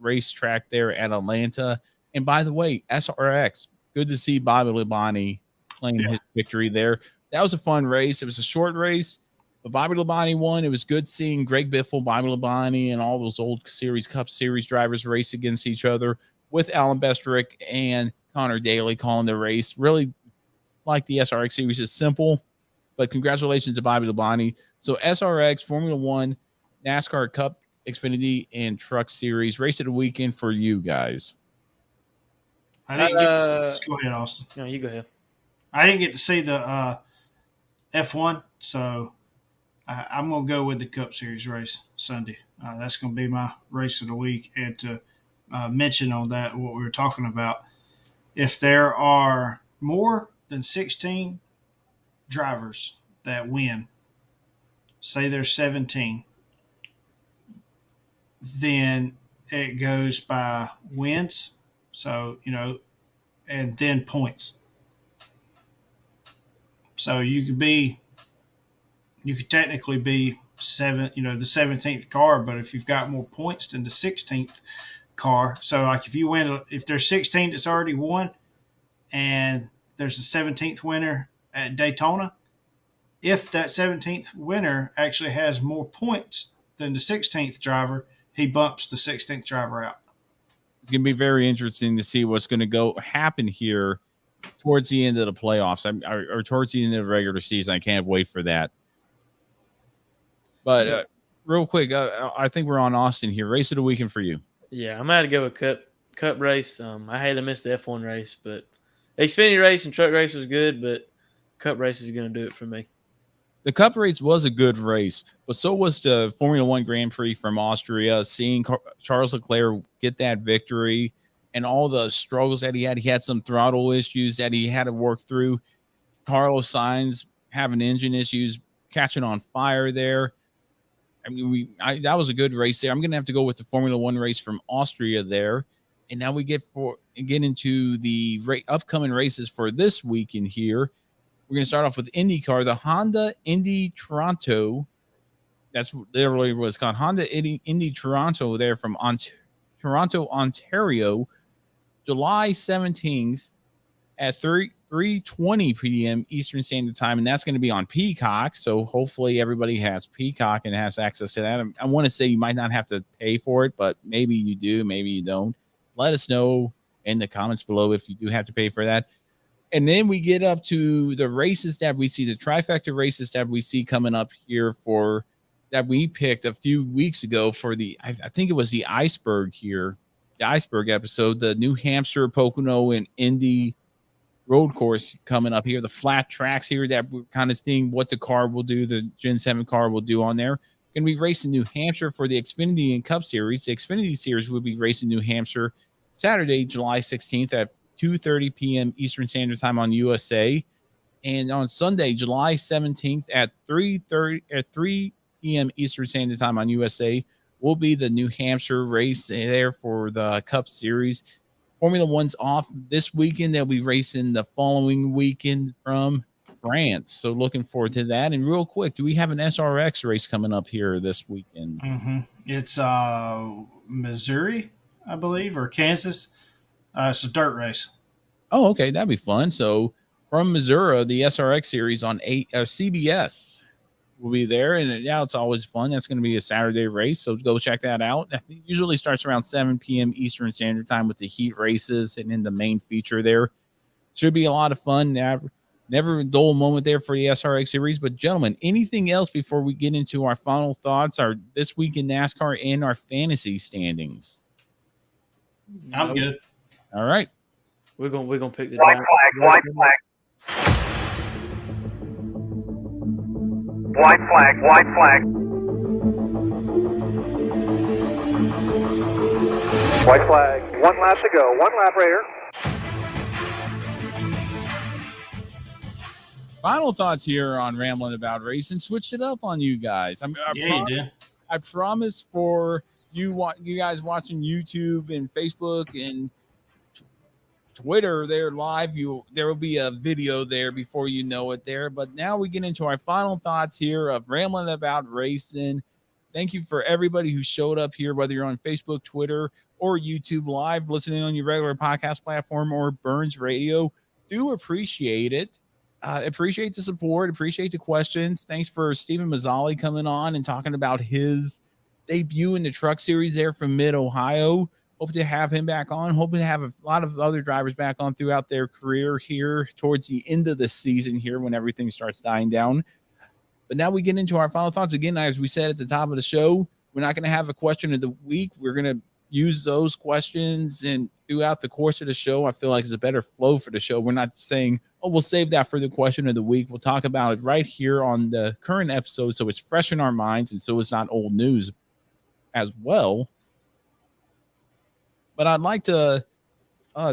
racetrack there at Atlanta. And by the way, SRX, good to see Bobby Labonte claim his victory there. That was a fun race. It was a short race, but Bobby Labonte won. It was good seeing Greg Biffle, Bobby Labonte, and all those old Cup Series drivers race against each other with Alan Bestrick and Connor Daly calling the race. Really like the SRX series. It's simple, but congratulations to Bobby Labonte. So SRX, Formula One, NASCAR Cup, Xfinity, and Truck Series. Race of the weekend for you guys. I didn't get to, go ahead, Austin. No, you go ahead. I didn't get to see the F1, so I'm going to go with the Cup Series race Sunday. That's going to be my race of the week. And to mention on that, what we were talking about, if there are more than 16 drivers that win, say there's 17, then it goes by wins. So, and then points. So you could technically be the 17th car, but if you've got more points than the 16th car, so like if there's 16 that's already won, and there's a 17th winner at Daytona, if that 17th winner actually has more points than the 16th driver, he bumps the 16th driver out. It's going to be very interesting to see what's going to happen here towards the end of the playoffs or towards the end of the regular season. I can't wait for that. But real quick, I think we're on Austin here. Race of the weekend for you. Yeah, I'm going to go with Cup race. I hate to miss the F1 race, but Xfinity race and truck race was good, but Cup race is going to do it for me. The Cup race was a good race, but so was the Formula One Grand Prix from Austria. Seeing Charles Leclerc get that victory and all the struggles that he had some throttle issues that he had to work through. Carlos Sainz having engine issues, catching on fire there. I mean, that was a good race there. I'm going to have to go with the Formula One race from Austria there. And now we get into the upcoming races for this weekend here. We're going to start off with Indy Car, the Honda Indy Toronto. That's literally what it's called. Honda Indy Toronto there from Toronto, Ontario, July 17th at 3:20 p.m. Eastern Standard Time, and that's going to be on Peacock. So hopefully everybody has Peacock and has access to that. I want to say you might not have to pay for it, but maybe you do, maybe you don't. Let us know in the comments below if you do have to pay for that. And then we get up to the races that we see, the trifecta races that we see coming up here that we picked a few weeks ago for I think it was the Iceberg here, the Iceberg episode, the New Hampshire, Pocono, and Indy road course coming up here, the flat tracks here that we're kind of seeing what the car will do, the Gen 7 car will do on there. Going to be racing New Hampshire for the Xfinity and Cup Series. The Xfinity Series will be racing New Hampshire Saturday, July 16th at 2:30 p.m. Eastern Standard Time on USA. And on Sunday, July 17th at 3 p.m. Eastern Standard Time on USA will be the New Hampshire race there for the Cup Series. Formula One's off this weekend. They'll be racing the following weekend from France. So looking forward to that. And real quick, do we have an SRX race coming up here this weekend? Mm-hmm. It's Missouri, I believe, or Kansas. It's a dirt race. Oh, okay. That'd be fun. So from Missouri, the SRX series on CBS will be there. And yeah, it's always fun. That's going to be a Saturday race. So go check that out. I think it usually starts around 7 p.m. Eastern Standard Time with the heat races and in the main feature there. Should be a lot of fun. Never a dull moment there for the SRX series. But gentlemen, anything else before we get into our final thoughts, our this week in NASCAR and our fantasy standings? I'm good. All right. We're gonna pick the white flag. White flag. White flag. 1 lap to go. 1 lap right here. Final thoughts here on Ramblin' About Racing. Switched it up on you guys. You did. I promise for you guys watching YouTube and Facebook and Twitter, they're live. There will be a video there before you know it there. But now we get into our final thoughts here of Ramblin' About Racing. Thank you for everybody who showed up here, whether you're on Facebook, Twitter, or YouTube live, listening on your regular podcast platform or B.U.R.N.S radio. Do appreciate it. Appreciate the support. Appreciate the questions. Thanks for Stephen Mazzali coming on and talking about his debut in the truck series there from Mid-Ohio. Hope to have him back on. Hoping to have a lot of other drivers back on throughout their career here towards the end of the season here when everything starts dying down. But now we get into our final thoughts. Again, as we said at the top of the show, we're not going to have a question of the week. We're going to use those questions and throughout the course of the show. I feel like it's a better flow for the show. We're not saying, oh, we'll save that for the question of the week. We'll talk about it right here on the current episode so it's fresh in our minds and so it's not old news as well. But I'd like to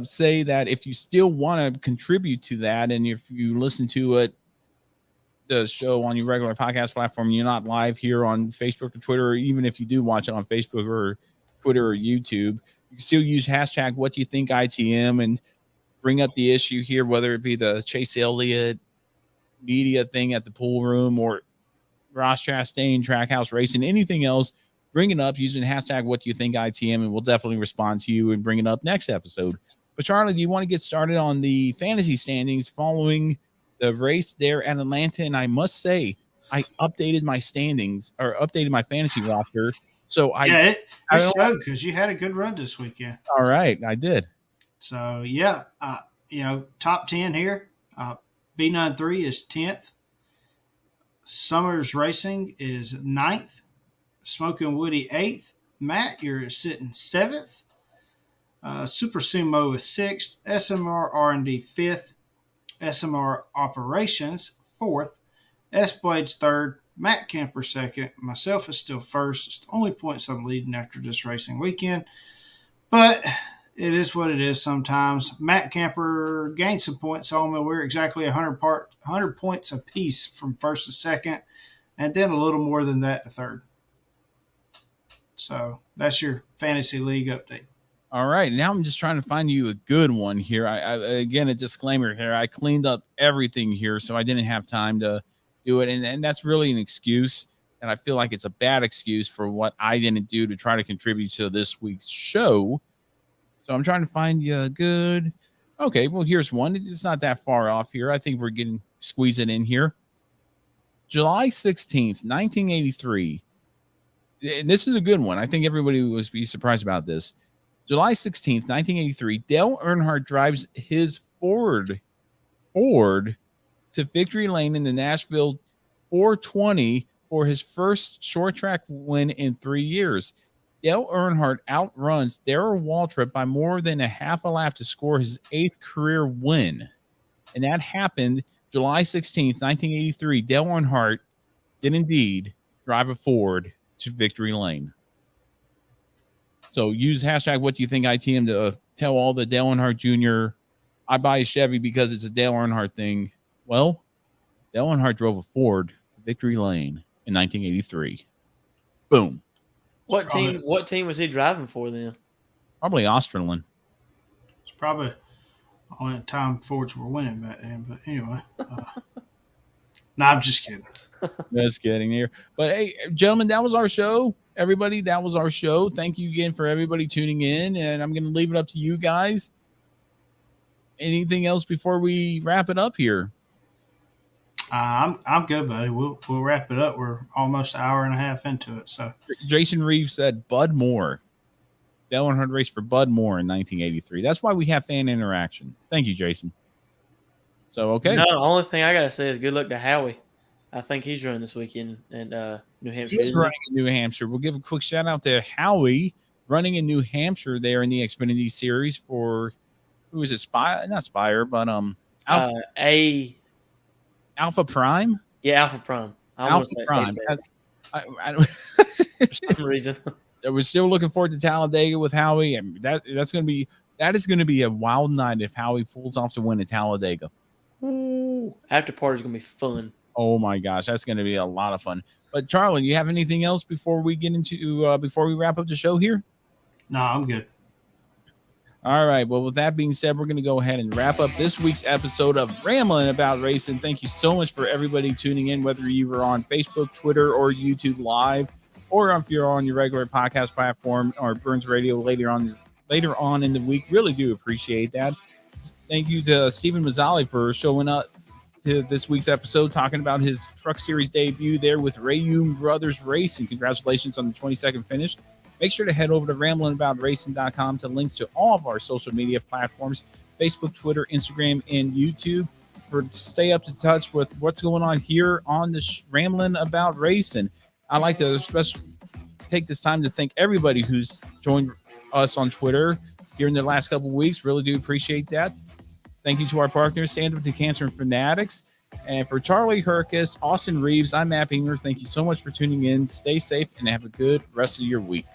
say that if you still want to contribute to that and if you listen to it the show on your regular podcast platform, you're not live here on Facebook or Twitter, or even if you do watch it on Facebook or Twitter or YouTube, you can still use hashtag what do you think ITM and bring up the issue here, whether it be the Chase Elliott media thing at the pool room or Ross Chastain, Trackhouse Racing, anything else. Bring it up using hashtag what do you think ITM, and we'll definitely respond to you and bring it up next episode. But Charlie, do you want to get started on the fantasy standings following the race there at Atlanta? And I must say, I updated my standings or updated my fantasy roster. So it showed because you had a good run this weekend. All right, I did. So yeah, top 10 here. B93 is 10th. Summers Racing is 9th. Smoking Woody 8th. Matt, you're sitting 7th. Super Sumo is 6th. SMR R&D 5th. SMR Operations 4th. S-Blades 3rd. Matt Kemper 2nd. Myself is still 1st. It's the only points I'm leading after this racing weekend. But it is what it is sometimes. Matt Kemper gained some points on me. We're exactly 100 points apiece from 1st to 2nd, and then a little more than that to 3rd. So that's your fantasy league update. All right. Now I'm just trying to find you a good one here. I again, a disclaimer here. I cleaned up everything here, so I didn't have time to do it. And that's really an excuse. And I feel like it's a bad excuse for what I didn't do to try to contribute to this week's show. So I'm trying to find you a good. Okay. Well, here's one. It's not that far off here. I think we're squeeze it in here. July 16th, 1983. And this is a good one. I think everybody will be surprised about this. July 16th, 1983, Dale Earnhardt drives his Ford to victory lane in the Nashville 420 for his first short track win in 3 years. Dale Earnhardt outruns Darrell Waltrip by more than a half a lap to score his 8th career win. And that happened July 16th, 1983. Dale Earnhardt did indeed drive a Ford to victory lane. So use hashtag what do you think ITM to tell all the Dale Earnhardt Jr. I buy a Chevy because it's a Dale Earnhardt thing. Well, Dale Earnhardt drove a Ford to victory lane in 1983. Boom. What team was he driving for then? Probably Australian. It's probably only time Fords were winning back then. But anyway, no, I'm just kidding. Just kidding here. But hey, gentlemen, that was our show. Everybody, that was our show. Thank you again for everybody tuning in. And I'm going to leave it up to you guys. Anything else before we wrap it up here? I'm good, buddy. We'll wrap it up. We're almost an hour and a half into it. So Jason Reeves said Bud Moore. Dale Earnhardt raced for Bud Moore in 1983. That's why we have fan interaction. Thank you, Jason. So, okay. No, the only thing I got to say is good luck to Howie. I think he's running this weekend in New Hampshire. He's running in New Hampshire. We'll give a quick shout out to Howie running in New Hampshire there in the Xfinity Series for, who is it? Not Spire, but Alpha Prime? Yeah, Alpha Prime. Alpha Prime. For some reason. We're still looking forward to Talladega with Howie. And that is going to be a wild night if Howie pulls off to win at Talladega. Ooh, after party's going to be fun. Oh my gosh, that's going to be a lot of fun. But Charlie, you have anything else before we get into before we wrap up the show here? No, I'm good. All right. Well, with that being said, we're going to go ahead and wrap up this week's episode of Ramblin About Racing. Thank you so much for everybody tuning in, whether you were on Facebook, Twitter, or YouTube Live, or if you're on your regular podcast platform or Burns Radio later on in the week. Really do appreciate that. Thank you to Stephen Mazzali for showing up to this week's episode, talking about his Truck Series debut there with Rayum Brothers Racing. Congratulations on the 22nd finish. Make sure to head over to ramblinaboutracing.com to links to all of our social media platforms, Facebook, Twitter, Instagram, and YouTube, to stay up to touch with what's going on here on the Ramblin About Racing. I'd like to especially take this time to thank everybody who's joined us on Twitter here in the last couple of weeks. Really do appreciate that. Thank you to our partners, Stand Up to Cancer and Fanatics. And for Charlie Hercus, Austin Reeves, I'm Matt Pinger. Thank you so much for tuning in. Stay safe and have a good rest of your week.